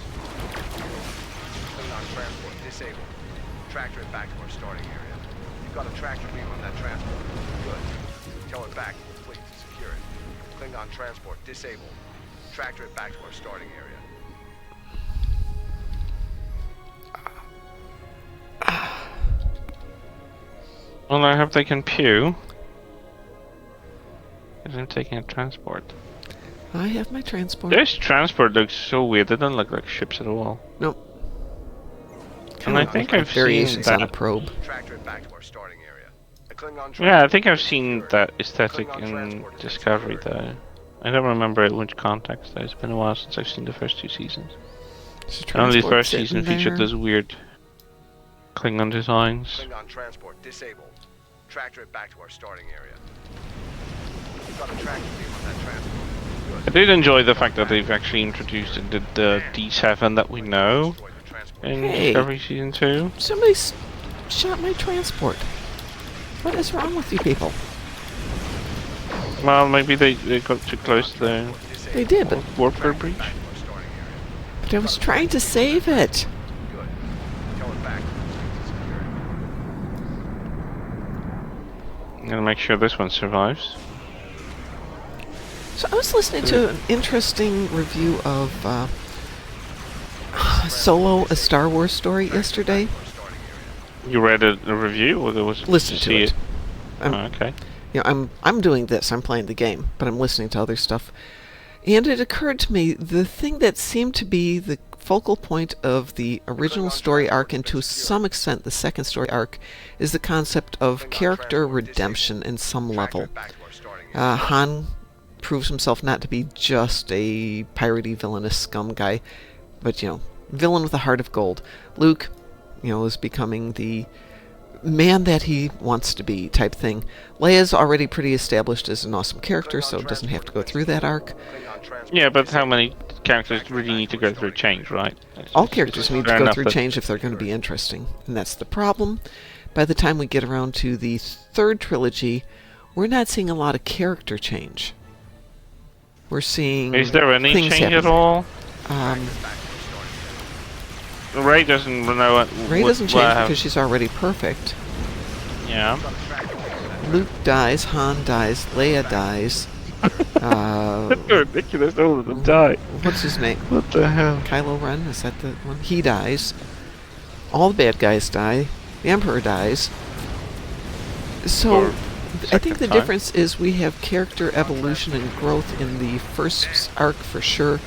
Klingon transport disabled. Tractor it back to our starting area. You've got a tractor beam on that transport. Good. Tell it back to the fleet to secure it. Klingon transport disabled. Tractor it back to our starting area. Well, I hope they can pew. Because I'm taking a transport. I have my transport. This transport looks so weird. They don't look like ships at all. Nope. And I Kinda think like I've seen variations on a that. probe. Tractor it back to our starting area. The Klingon Yeah, I transport think I've is seen secured. that aesthetic Klingon in transport is Discovery secured. though. I don't remember in which context though. It's been a while since I've seen the first 2 seasons. There's a And only the transport first season sitting featured there. those weird Klingon designs. Klingon transport disabled. Tractor it back to our starting area. You've got a tractor beam on that transport. I did enjoy the fact that they've actually introduced the D7 that we know Destroy the transport. in Hey. Discovery Season 2. Somebody shot my transport. What is wrong with you people? Well, maybe they got too close to the They did, but warp core breach. Back to our starting area. I was trying to save it. Good. Tell it back to the fleet to secure it. I'm gonna make sure this one survives. So I was listening to an interesting review of Solo, a Star Wars story yesterday. Our starting area. You read a review, or there was Listen did to you it. see I'm, Oh, okay. I'm doing this. I'm playing the game, but I'm listening to other stuff. And it occurred to me the thing that seemed to be the focal point of the original story arc, and to some extent the second story arc, is the concept of character redemption in some Tractor level. it back to our starting area. Han proves himself not to be just a piratey, villainous scum guy, but, villain with a heart of gold. Luke, is becoming the man that he wants to be type thing. Leia's already pretty established as an awesome character, so doesn't have to go through that arc. Yeah, but how many characters really need to go through change, right? All characters need to fair go enough through that- change if they're going to be interesting, and that's the problem. By the time we get around to the third trilogy, we're not seeing a lot of character change. We're seeing Is there any things change happen. at all? Um, Ray doesn't know what. Ray doesn't change what- because she's already perfect. Yeah. Luke dies, Han dies, Leia dies. Ridiculous, all of them die. What's his name? What the hell? Kylo Ren? Is that the one? He dies. All the bad guys die. The Emperor dies. So, I think the second time. difference is we have character evolution and growth in the first arc for sure.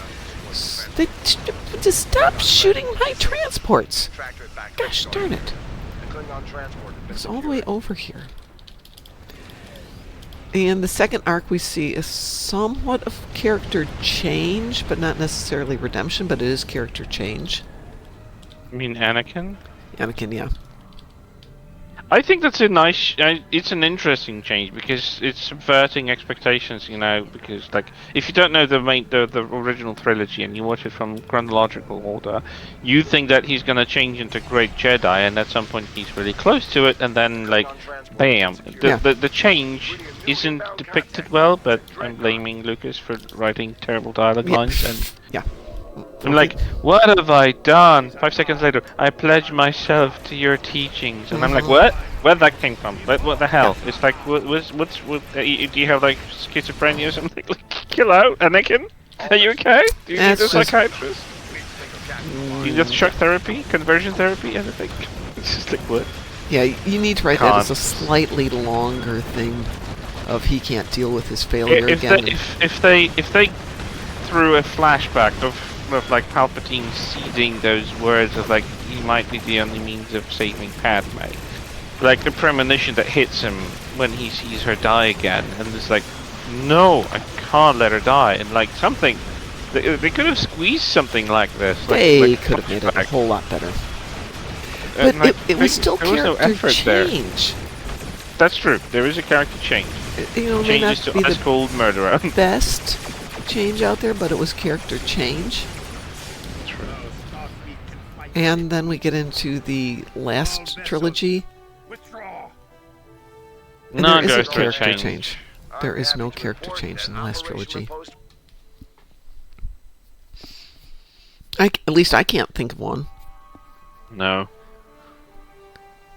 Just stop shooting my transports! Gosh darn it. It's all the way over here. In the second arc, we see a somewhat of character change, but not necessarily redemption, but it is character change. You mean Anakin? Anakin, yeah. I think that's a nice. It's an interesting change because it's subverting expectations. You know, because like if you don't know the original trilogy and you watch it from chronological order, you think that he's gonna change into Great Jedi, and at some point he's really close to it, and then like, bam, the change isn't depicted well. But I'm blaming Lucas for writing terrible dialogue lines and. Yeah. I'm like, what have I done? 5 seconds later, I pledge myself to your teachings, and I'm like, what? Where did that came from? What the hell? It's like, do you have like schizophrenia or something? Like, chill out, Anakin. Are you okay? Do you need a That's just- psychiatrist? Do you need shock therapy, conversion therapy, anything? It's just like what? Yeah, you need to write that as a Can't. slightly longer thing of he can't deal with his failure If again. they threw a flashback of like Palpatine seeding those words of like he might be the only means of saving Padme, like the premonition that hits him when he sees her die again, and it's like, no, I can't let her die, and like something they could have squeezed something like this. They like could have made it a flashback. whole lot better. And, But like, it was still there was no character effort there. change. That's true. There is a character change. You know, it may not Changes to be Ice the Cold Murderer. best change out there, but it was character change. And then we get into the last trilogy. And No, there is a goes to a character change. change. There is no character change in the last trilogy. At least I can't think of one. No.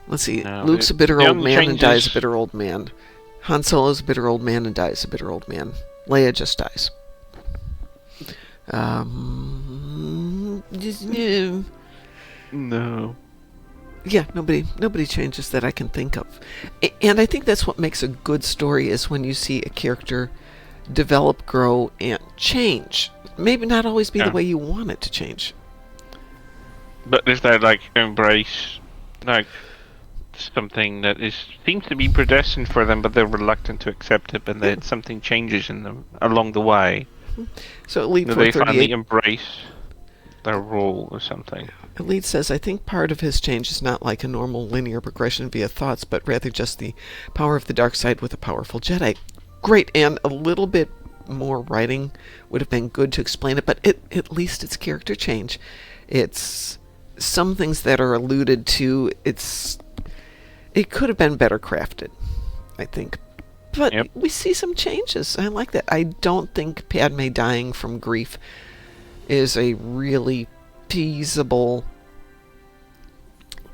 Let's see. No, Luke's a the bitter old only man and dies a changes- bitter old man. Han Solo's a bitter old man and dies a bitter old man. Leia just dies. No. Yeah, nobody changes that I can think of. And I think that's what makes a good story is when you see a character develop, grow, and change. Maybe not always be Yeah. the way you want it to change. But if they like embrace like something that seems to be predestined for them, but they're reluctant to accept it, and then something changes in them along the way, So Elite that they finally 438, embrace their role or something. Elite says, I think part of his change is not like a normal linear progression via thoughts, but rather just the power of the dark side with a powerful Jedi. Great, and a little bit more writing would have been good to explain it, but at least it's character change. It's some things that are alluded to. It could have been better crafted, I think. But Yep. we see some changes. I like that. I don't think Padme dying from grief is a really feasible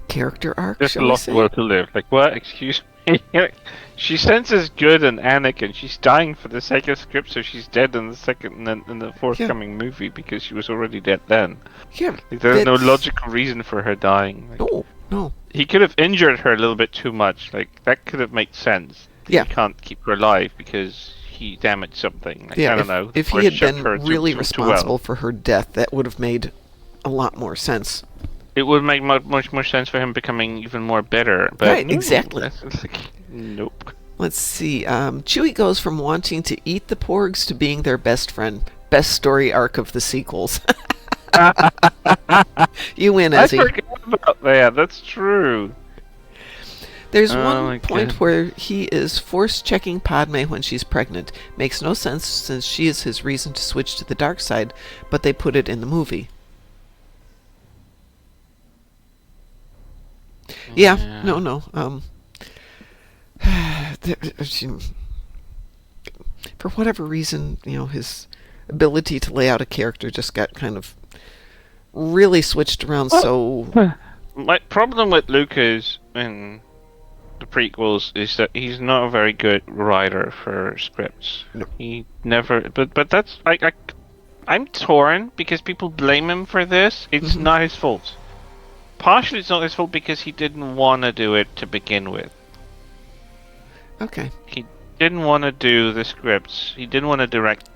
character arc, There's a shall we lot say? more to live. Like what? Excuse me. She senses good in Anakin. She's dying for the sake of script, so she's dead in the forthcoming movie because she was already dead then. Yeah, Like, there's no that's- logical reason for her dying. Like, No. he could have injured her a little bit too much. Like that could have made sense. Yeah. He can't keep her alive because he damaged something. Like, Yeah, I don't know. if or he had shook been her really too responsible well. for her death, that would have made a lot more sense. It would make much more sense for him becoming even more bitter. But Right, no, exactly. that's like, nope. Let's see. Chewie goes from wanting to eat the porgs to being their best friend. Best story arc of the sequels. You win, I Ezzy. forgot about that. That's true. There's Oh one my point God. where he is force checking Padme when she's pregnant. Makes no sense since she is his reason to switch to the dark side, but they put it in the movie. Yeah, no, no. For whatever reason, his ability to lay out a character just got kind of really switched around. So My problem with Lucas in the prequels is that he's not a very good writer for scripts. No. He never. But that's I'm torn because people blame him for this. It's Mhm. not his fault. Partially, it's not his fault because he didn't want to do it to begin with. Okay. He didn't want to do the scripts. He didn't want to direct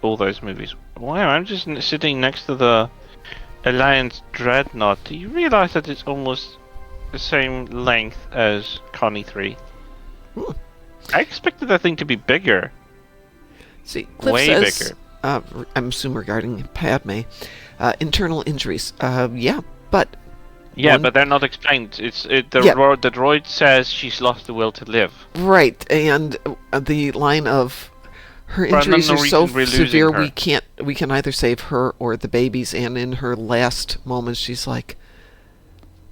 all those movies. Wow, I'm just sitting next to the Alliance Dreadnought. Do you realize that it's almost the same length as Connie 3? Hmm. I expected that thing to be bigger. See, Cliff Way says, bigger. I'm assuming regarding Padme, internal injuries. Yeah, but Yeah, one- but they're not explained. The Yeah. the droid says she's lost the will to live. right, and the line of her For injuries unknown are so reason, we're losing severe her. we can either save her or the babies. And in her last moments, she's like,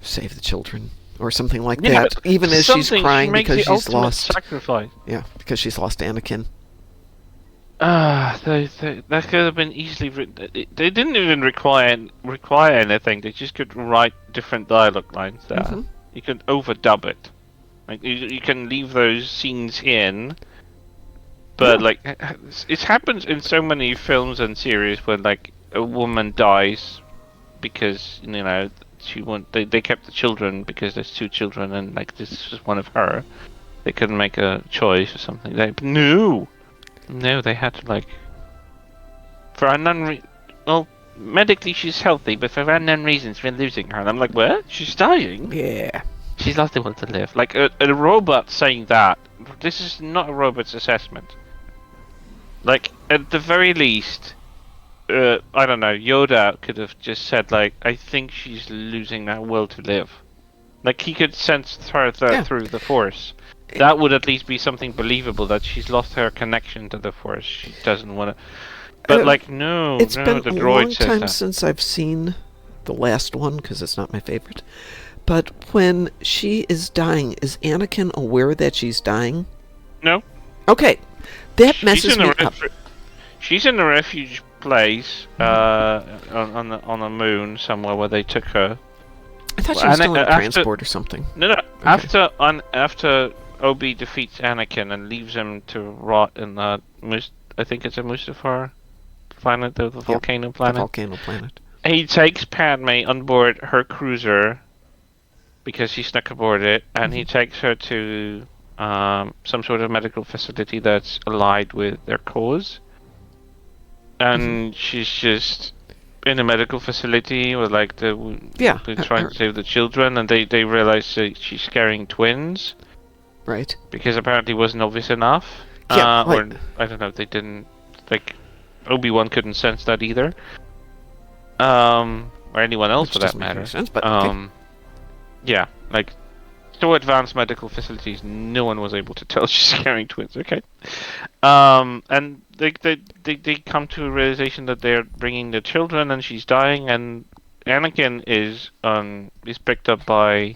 "Save the children," or something like Yeah, that. but Even as she's something, crying she makes because the she's ultimate lost. sacrifice. Yeah, because she's lost Anakin. That could have been easily written. They didn't even require anything. They just could write different dialogue lines there. Mhm. You could overdub it. Like you can leave those scenes in, but Yeah. like it happens in so many films and series where like a woman dies because they kept the children because there's two children and like this is one of her. They couldn't make a choice or something. No, they had to like for unknown well, medically she's healthy, but for unknown reasons we're losing her. And I'm like, what? She's dying? Yeah. She's lost the will to live. Like a robot saying that. This is not a robot's assessment. Like at the very least, I don't know. Yoda could have just said like, I think she's losing that will to live. Like he could sense her Yeah. through the Force. That would at least be something believable that she's lost her connection to the Force. She doesn't want to. But like, no, It's no, been the a droid long says time that. since I've seen the last one because it's not my favorite. But when she is dying, is Anakin aware that she's dying? No, Okay, that she's messes in me a up. she's in a refuge place on the moon somewhere where they took her. I thought she was still in after- transport or something. No. After Obi defeats Anakin and leaves him to rot in the I think it's a Mustafar planet, the volcano The planet. volcano planet. He takes Padme on board her cruiser because she snuck aboard it, and he takes her to some sort of medical facility that's allied with their cause. And she's just in a medical facility with like they're trying to save the children, and they realize that she's carrying twins Right. because apparently it wasn't obvious enough. Yeah, Or like- I don't know, they didn't like Obi-Wan couldn't sense that either. Or anyone else Which for that doesn't make any matter. sense, but okay. Yeah, like so advanced medical facilities, no one was able to tell she's carrying twins. Okay, and they come to a realization that they're bringing the children, and she's dying, and Anakin is picked up by.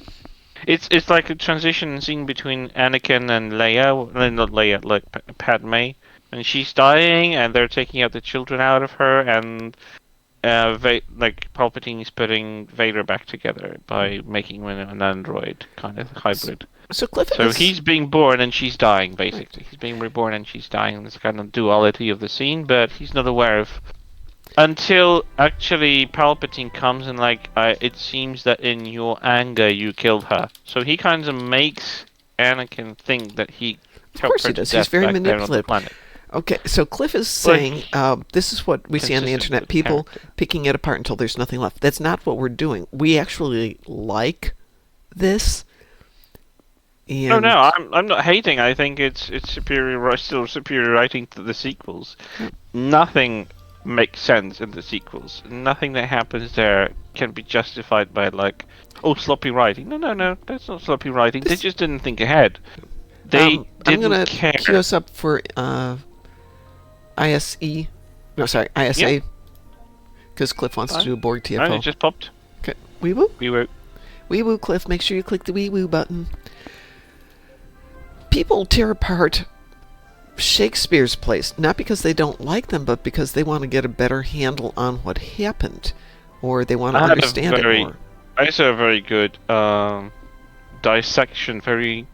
It's like a transition scene between Anakin and Leia, not Leia, like Padme, and she's dying, and they're taking out the children out of her, and like Palpatine is putting Vader back together by making him an android kind of hybrid. So Cliff So is... he's being born and she's dying, basically. He's being reborn and she's dying. This kind of duality of the scene, but he's not aware of. Until actually Palpatine comes and like, it seems that in your anger you killed her. So he kind of makes Anakin think that he Of helped course her he to does. He's death very back there on the manipulative. planet. Okay, so Cliff is saying, this is what we see on the Consistent internet, with people character. picking it apart until there's nothing left. That's not what we're doing. We actually like this. And No, I'm not hating. I think it's superior, still superior writing to the sequels. Nothing make sense in the sequels. Nothing that happens there can be justified by like, oh, sloppy writing. No, that's not sloppy writing. They just didn't think ahead. They I'm didn't gonna care. queue us up for ISE. No, sorry, ISA. Because Cliff wants to do a Borg Oh, TFO. it just popped. Okay. Wee woo. We were. Wee woo, Cliff. Make sure you click the wee woo button. People tear apart Shakespeare's plays, not because they don't like them, but because they want to get a better handle on what happened, or they want to understand it more. I saw a very good dissection, very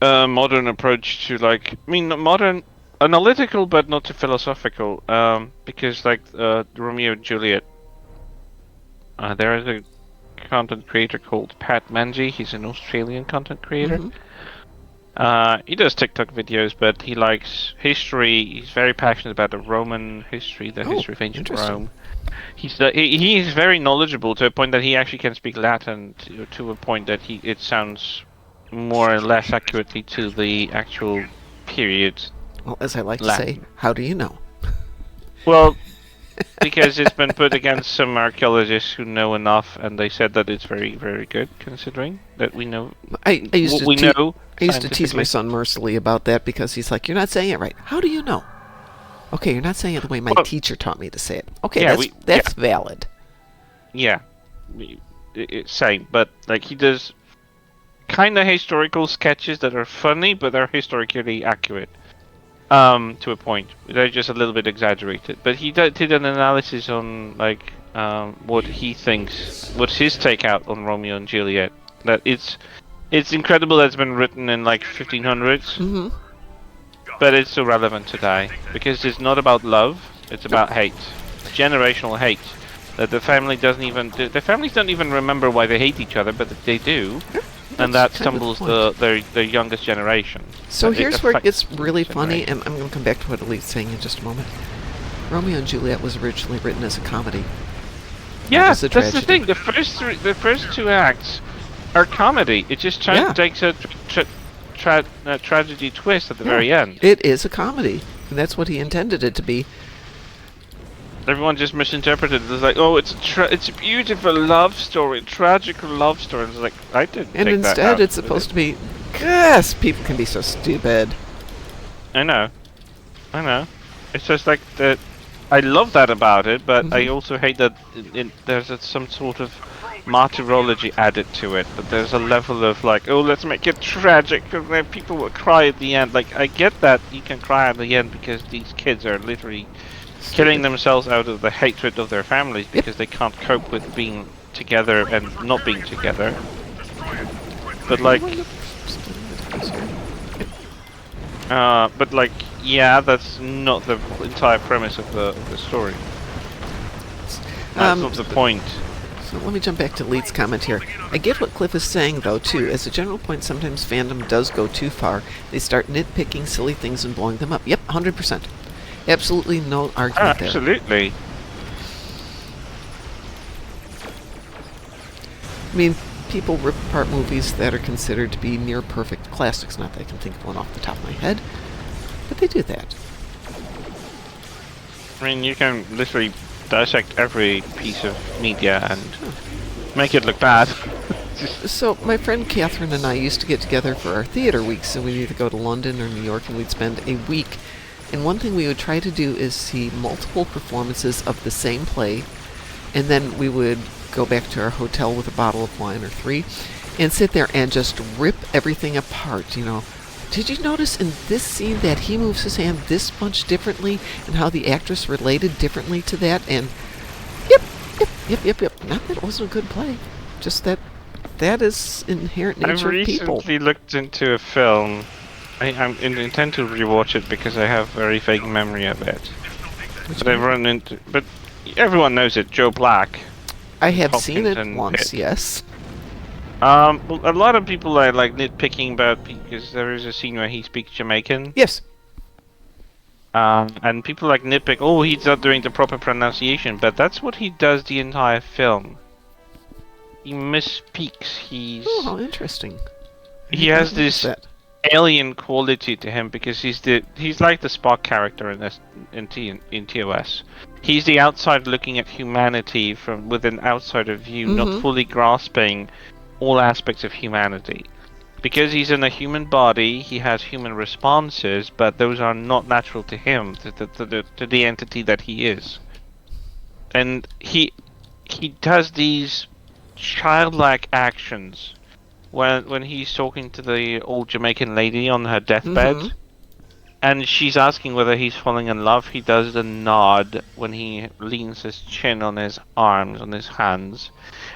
modern approach to like, I mean, not modern, analytical, but not too philosophical. Because like Romeo and Juliet, there is a content creator called Pat Manji. He's an Australian content creator. He does TikTok videos, but he likes history. He's very passionate about the Roman history, the history of ancient Rome. He's very knowledgeable to a point that he actually can speak Latin to a point that it sounds more or less accurately to the actual period. Well, as I like Latin. to say, how do you know? Well, because it's been put against some archaeologists who know enough, and they said that it's very, very good, considering that we know. I used to know. I used to tease my son mercilessly about that because he's like, "You're not saying it right. How do you know?" Okay, you're not saying it the way my teacher taught me to say it. Okay, yeah, that's valid. Yeah, same. But like he does kind of historical sketches that are funny, but they're historically accurate. To a point. They're just a little bit exaggerated. But he did an analysis on like what he thinks, what's his take out on Romeo and Juliet. That it's incredible that it's been written in like 1500s, but it's still relevant today because it's not about love, it's about hate, generational hate. That the families don't even remember why they hate each other, but they do. And that stumbles the youngest generation. So here's where it gets really funny, and I'm going to come back to what Elite's saying in just a moment. Romeo and Juliet was originally written as a comedy. Yeah, that's the thing. The first two acts are comedy. It just takes a tragedy twist at the very end. It is a comedy, and that's what he intended it to be. Everyone just misinterpreted it. It's like, oh, it's a beautiful love story, tragic love story. It's like, I didn't. And take instead, that out. it's supposed to be, yes, people can be so stupid. I know. It's just like that. I love that about it, but I also hate that there's some sort of martyrology added to it. But there's a level of like, oh, let's make it tragic, because people will cry at the end. Like, I get that you can cry at the end because these kids are literally killing themselves out of the hatred of their families because they can't cope with being together and not being together. But like, yeah, that's not the entire premise of the story. That's not the point. So let me jump back to Leeds' comment here. I get what Cliff is saying, though, too. As a general point, sometimes fandom does go too far. They start nitpicking silly things and blowing them up. Yep, 100%. Absolutely no argument there. Absolutely. I mean, people rip apart movies that are considered to be near perfect classics. Not that I can think of one off the top of my head, but they do that. I mean, you can literally dissect every piece of media and make it look bad. So my friend Catherine and I used to get together for our theater weeks, and we'd either go to London or New York, and we'd spend a week. And one thing we would try to do is see multiple performances of the same play, and then we would go back to our hotel with a bottle of wine or 3 and sit there and just rip everything apart, you know. Did you notice in this scene that he moves his hand this much differently and how the actress related differently to that? And yep. Not that it wasn't a good play, just that is inherent nature of people. I've recently looked into a film. I intend to rewatch it because I have very vague memory of it. But everyone knows it, Joe Black. I have seen it once, yes. Well, a lot of people are like nitpicking about because there is a scene where he speaks Jamaican. Yes. And people like nitpick, oh, he's not doing the proper pronunciation, but that's what he does the entire film. He misspeaks. Oh, how interesting. He has this alien quality to him because he's like the Spock character in this in TOS. He's the outsider looking at humanity from with an outsider view, not fully grasping all aspects of humanity. Because he's in a human body, he has human responses, but those are not natural to him, to the entity that he is. And he does these childlike actions when he's talking to the old Jamaican lady on her deathbed, and she's asking whether he's falling in love. He does the nod when he leans his chin on his arms, on his hands,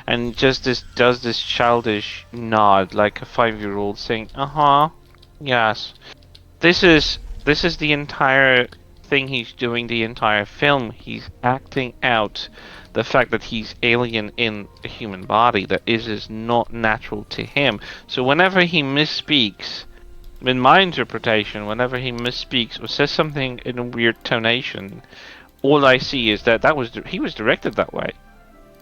and just does this childish nod like a 5-year-old saying, yes. This is the entire thing he's doing the entire film. He's acting out the fact that he's alien in a human body that is not natural to him. So whenever he misspeaks, in my interpretation, whenever he misspeaks or says something in a weird tonation, all I see is that he was directed that way.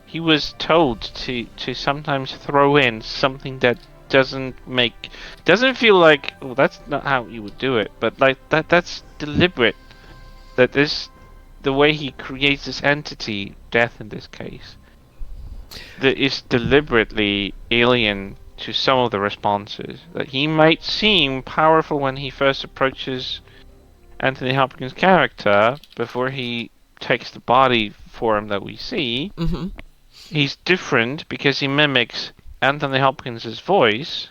He was told to sometimes throw in something that doesn't feel like, well, that's not how you would do it, but like that's deliberate. That is the way he creates this entity, death in this case, that is deliberately alien to some of the responses. That he might seem powerful when he first approaches Anthony Hopkins' character before he takes the body form that we see. He's different because he mimics Anthony Hopkins' voice,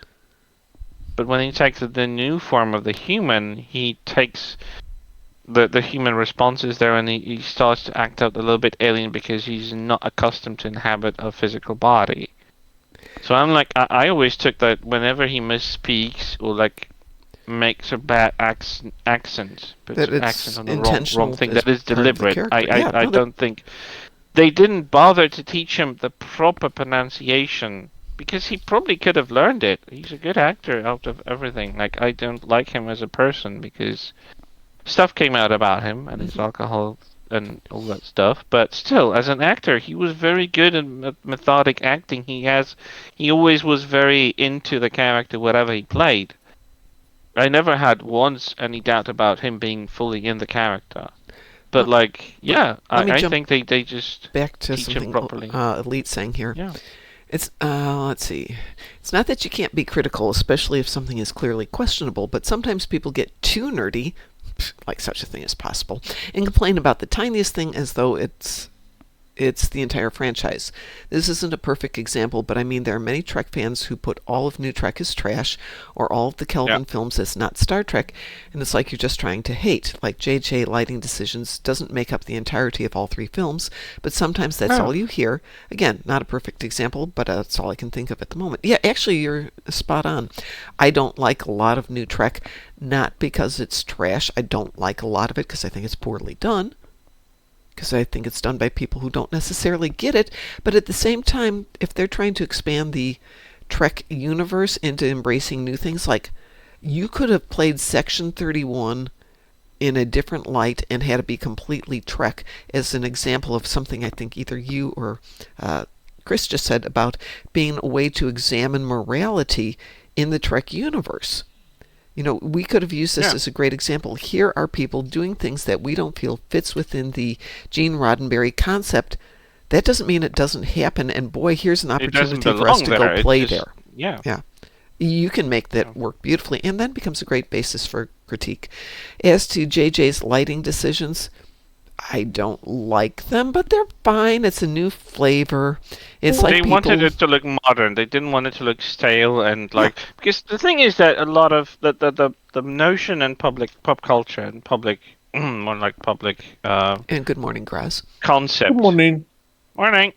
but when he takes the new form of the human, he takes the human responses there, and he starts to act out a little bit alien because he's not accustomed to inhabit a physical body. So I'm like, I always took that whenever he misspeaks or like makes a bad accent, puts that an it's accent on the intentional wrong thing, as that is part of the deliberate. character. I don't think they didn't bother to teach him the proper pronunciation because he probably could have learned it. He's a good actor out of everything. Like, I don't like him as a person because stuff came out about him and his alcohol and all that stuff, but still, as an actor, he was very good at methodic acting. He always was very into the character, whatever he played. I never had once any doubt about him being fully in the character. But I think they just back to teach him something properly. Elite saying here. Yeah. It's let's see. It's not that you can't be critical, especially if something is clearly questionable, but sometimes people get too nerdy, like such a thing is possible, and complain about the tiniest thing as though it's the entire franchise. This isn't a perfect example, but I mean there are many Trek fans who put all of New Trek as trash, or all of the Kelvin films as not Star Trek, and it's like you're just trying to hate. Like J.J. lighting decisions doesn't make up the entirety of all 3 films, but sometimes that's all you hear. Again, not a perfect example, but that's all I can think of at the moment. Yeah, actually, you're spot on. I don't like a lot of New Trek, not because it's trash. I don't like a lot of it because I think it's poorly done, because I think it's done by people who don't necessarily get it. But at the same time, if they're trying to expand the Trek universe into embracing new things, like you could have played Section 31 in a different light and had it be completely Trek, as an example of something I think either you or Chris just said about being a way to examine morality in the Trek universe. You know, we could have used this as a great example. Here are people doing things that we don't feel fits within the Gene Roddenberry concept. That doesn't mean it doesn't happen, and boy, here's an opportunity for us to go play there. Yeah. You can make that work beautifully, and that becomes a great basis for critique. As to JJ's lighting decisions, I don't like them, but they're fine. It's a new flavor. It's like they wanted it to look modern. They didn't want it to look stale and because the thing is that a lot of the notion in pop culture and public more like public and good morning, Graz. Concept. Good morning. Morning.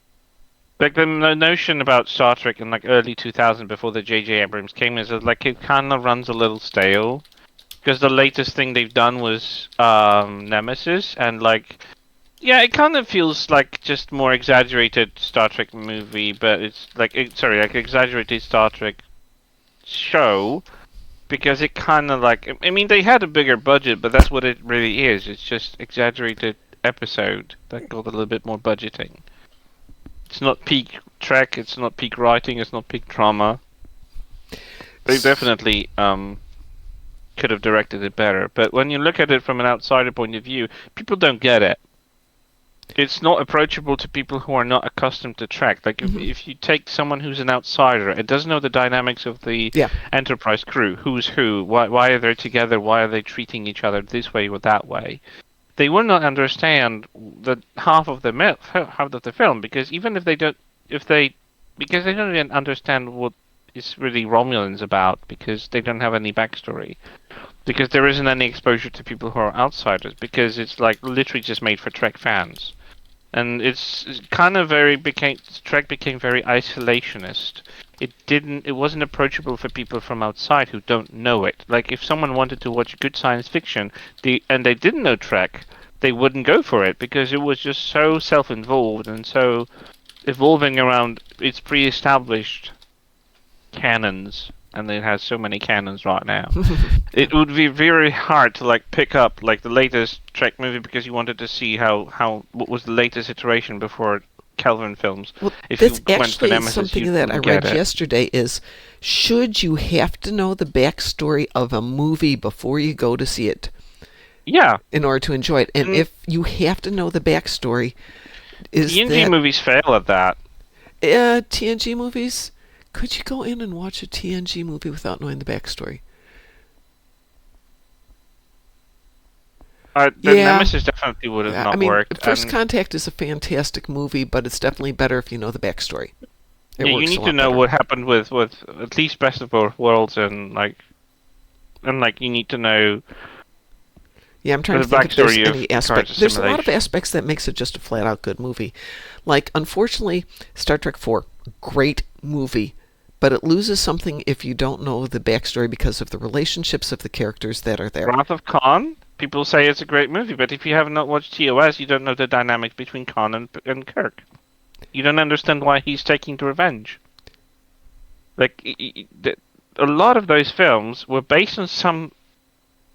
Like the notion about Star Trek in like early 2000 before the J.J. Abrams came is that like it kind of runs a little stale. Because the latest thing they've done was Nemesis, and it kind of feels like just more exaggerated Star Trek movie, but it's like exaggerated Star Trek show, because it kind of they had a bigger budget, but that's what it really is. It's just exaggerated episode that got a little bit more budgeting. It's not peak Trek, it's not peak writing, it's not peak drama. They definitely could have directed it better. But when you look at it from an outsider point of view, people don't get it. It's not approachable to people who are not accustomed to Trek. Like if you take someone who's an outsider and doesn't know the dynamics of the Enterprise crew, who's who, why are they together, why are they treating each other this way or that way, they will not understand the half of the film, because even if they don't, because they don't even understand what is really Romulans about, because they don't have any backstory, because there isn't any exposure to people who are outsiders, because it's like literally just made for Trek fans. And it's kind of Trek became very isolationist. It wasn't approachable for people from outside who don't know it. Like if someone wanted to watch good science fiction, and they didn't know Trek, they wouldn't go for it, because it was just so self-involved and so evolving around its pre-established canons, and it has so many canons right now. It would be very hard to like pick up like the latest Trek movie because you wanted to see what was the latest iteration before Kelvin films. Well, if that's you went actually for Nemesis, something that I read yesterday is, should you have to know the backstory of a movie before you go to see it? Yeah. In order to enjoy it. And if you have to know the backstory, TNG movies fail at that. TNG movies? Could you go in and watch a TNG movie without knowing the backstory? Nemesis definitely would have not worked. First Contact is a fantastic movie, but it's definitely better if you know the backstory. You need to know what happened with at least Best of Both Worlds, and you need to know. Yeah, I'm trying to think if there's any aspect. There's a lot of aspects that makes it just a flat-out good movie. Like, unfortunately, Star Trek IV, great movie, but it loses something if you don't know the backstory because of the relationships of the characters that are there. Wrath of Khan, people say it's a great movie, but if you have not watched TOS, you don't know the dynamics between Khan and Kirk. You don't understand why he's taking the revenge. Like, a lot of those films were based on some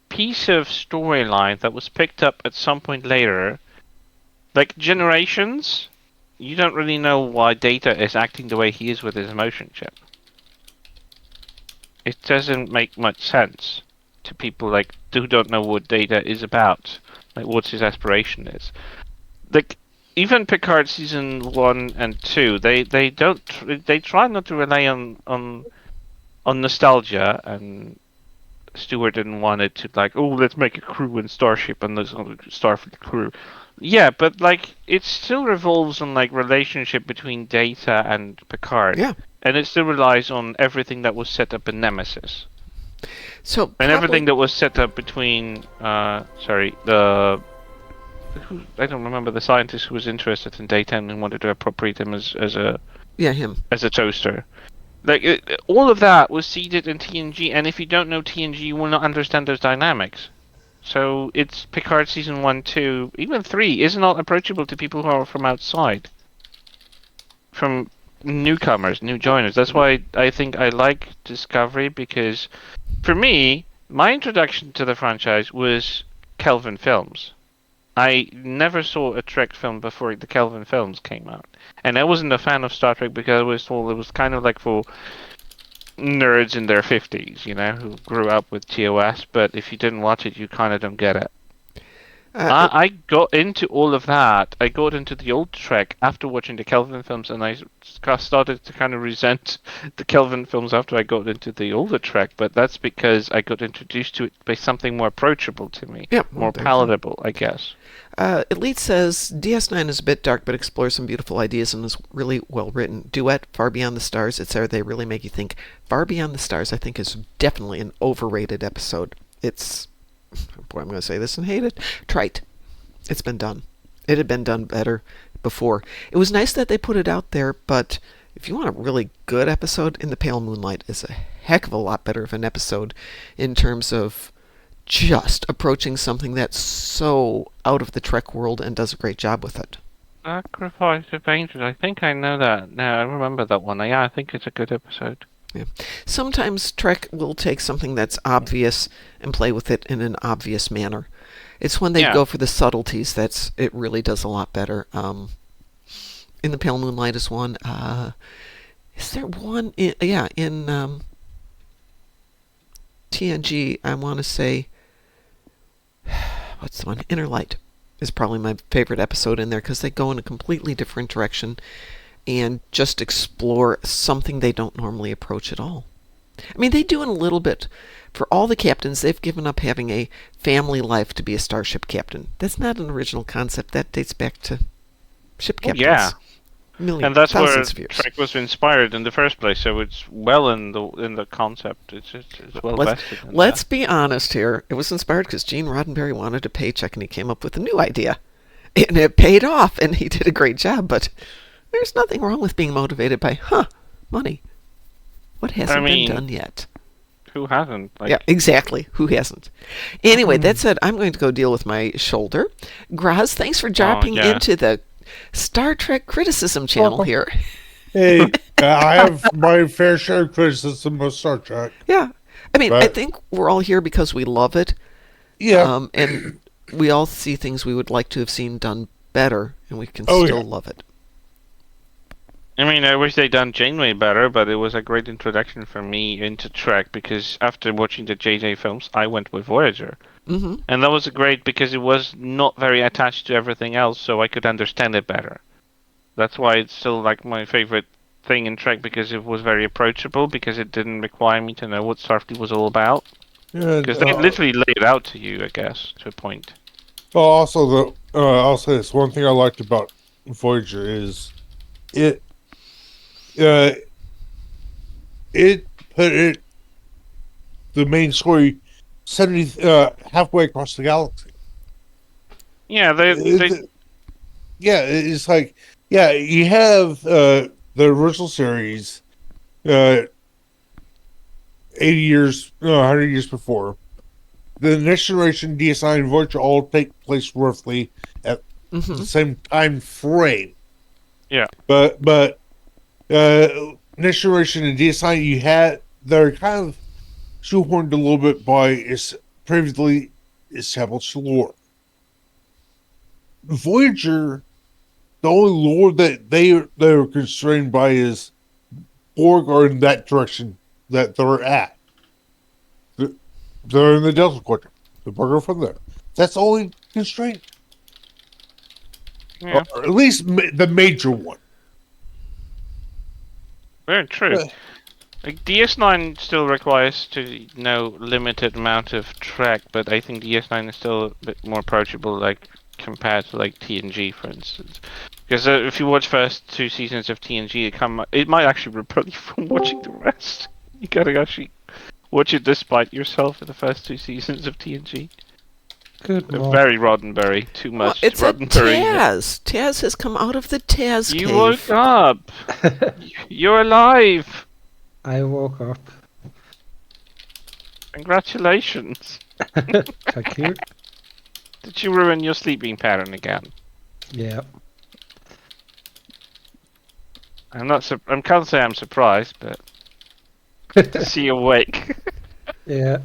piece of storyline that was picked up at some point later. Like Generations, you don't really know why Data is acting the way he is with his emotion chip. It doesn't make much sense to people who don't know what Data is about, like what his aspiration is. Like even Picard season 1 and 2, they try not to rely on nostalgia, and Stewart didn't want it to let's make a crew in Starship and there's a Starfleet crew. Yeah, but it still revolves on relationship between Data and Picard. Yeah. And it still relies on everything that was set up in Nemesis. So and everything that was set up between I don't remember the scientist who was interested in Data and wanted to appropriate him as a toaster. All of that was seeded in TNG, and if you don't know TNG, you will not understand those dynamics. So it's Picard season 1, 2, even 3 is not approachable to people who are from outside. From newcomers, new joiners. That's why I think I like Discovery, because for me, my introduction to the franchise was Kelvin films. I never saw a Trek film before the Kelvin films came out. And I wasn't a fan of Star Trek because I was told it was kind of for nerds in their 50s, who grew up with TOS, but if you didn't watch it, you kind of don't get it. I got into all of that. I got into the old Trek after watching the Kelvin films, and I started to kind of resent the Kelvin films after I got into the older Trek, but that's because I got introduced to it by something more approachable to me, more palatable, I guess. Elite says, DS9 is a bit dark, but explores some beautiful ideas and is really well written. Duet, Far Beyond the Stars, etc. They really make you think. Far Beyond the Stars, I think, is definitely an overrated episode. It's, boy, I'm going to say this and hate it, trite. It's been done. It had been done better before. It was nice that they put it out there, but if you want a really good episode, In the Pale Moonlight is a heck of a lot better of an episode in terms of just approaching something that's so out of the Trek world and does a great job with it. Sacrifice of Angels. I think I know that now. I remember that one. Yeah, I think it's a good episode. Yeah. Sometimes Trek will take something that's obvious and play with it in an obvious manner. It's when they go for the subtleties it really does a lot better. In the Pale Moonlight is one. Is there one? In TNG, I want to say, what's the one? Inner Light is probably my favorite episode in there because they go in a completely different direction and just explore something they don't normally approach at all. I mean, they do in a little bit. For all the captains, they've given up having a family life to be a starship captain. That's not an original concept. That dates back to ship captains. Yeah. And that's where Thousands of years. Trek was inspired in the first place. So it's well in the concept. It's well vested. Let's be honest here. It was inspired because Gene Roddenberry wanted a paycheck, and he came up with a new idea, and it paid off, and he did a great job. But there's nothing wrong with being motivated by money. What hasn't been done yet? Who hasn't? Yeah, exactly. Who hasn't? Anyway, that said, I'm going to go deal with my shoulder. Graz, thanks for dropping into the Star Trek criticism channel here. Hey, I have my fair share of criticism of Star Trek. Yeah. I mean, I think we're all here because we love it. Yeah. And we all see things we would like to have seen done better, and we can still love it. I mean, I wish they'd done Janeway better, but it was a great introduction for me into Trek, because after watching the JJ films, I went with Voyager. Mm-hmm. And that was great because it was not very attached to everything else, so I could understand it better. That's why it's still like my favorite thing in Trek, because it was very approachable, because it didn't require me to know what Starfleet was all about. Because they literally lay it out to you, I guess, to a point. Well, also, I'll say this. One thing I liked about Voyager is it put the main story 70 halfway across the galaxy. Yeah, it's like you have the original series 80 years 100 years before. The Next Generation, DS9, and Voyager all take place roughly at the same time frame. Yeah, but Next Generation and DS9, they're kind of shoehorned a little bit by its previously established lore. Voyager, the only lore that they are constrained by is Borg are in that direction that they're at. They're in the Delta Quadrant. The Borg are from there. That's the only constraint. Yeah. Or at least the major one. Very true. Like DS9 still requires to know limited amount of Trek, but I think DS9 is still a bit more approachable, like compared to like TNG, for instance. Because if you watch first 2 seasons of TNG, it might actually repel you from watching the rest. You gotta actually watch it despite yourself for the first 2 seasons of TNG. Very Roddenberry, too much. Well, it's Roddenberry. Taz. Taz has come out of the Taz You cave. woke up. You're alive. I woke up. Congratulations. Thank you. Did you ruin your sleeping pattern again? Yeah. I can't say I'm surprised, but to see you awake. Yeah.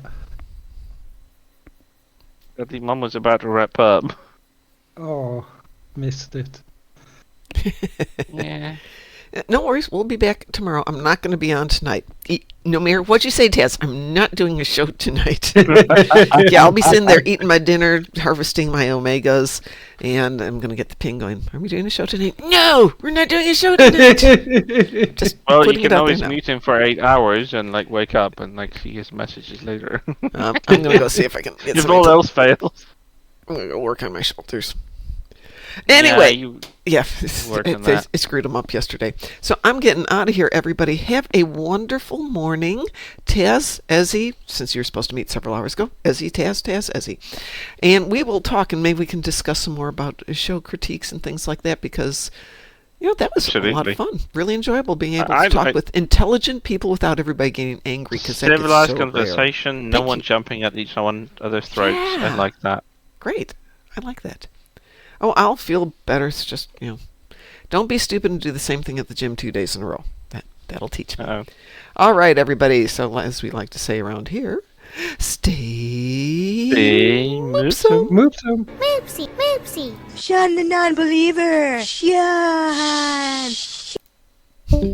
That the mum was about to wrap up. Oh, missed it. Yeah. No worries, we'll be back tomorrow. I'm not going to be on tonight. No matter what'd you say, Taz? I'm not doing a show tonight. Yeah, I'll be sitting there eating my dinner, harvesting my omegas, and I'm going to get the ping going. Are we doing a show tonight? No, we're not doing a show tonight. Just well, putting you it can out always there now. mute him for 8 hours and like wake up and like see his messages later. I'm going to go see if I can get If somebody all to- else fails. I'm going to go work on my shoulders. Anyway, Yeah, worked on that. I screwed them up yesterday. So I'm getting out of here, everybody. Have a wonderful morning. Taz, Ezzy, since you were supposed to meet several hours ago, Ezzy, Taz, Ezzy. And we will talk, and maybe we can discuss some more about show critiques and things like that, because, that was a lot of fun. Really enjoyable being able to talk with intelligent people without everybody getting angry, because that gets civilized so conversation, rare. no Thank one you. jumping at each other's throats. Yeah. I like that. Great. I like that. Oh, I'll feel better. It's just, don't be stupid and do the same thing at the gym 2 days in a row. That'll teach me. Uh-oh. All right, everybody. So, as we like to say around here, stay Moopsome. Moopsy. Moopsy, Moopsy. Shun the non-believer. Shun.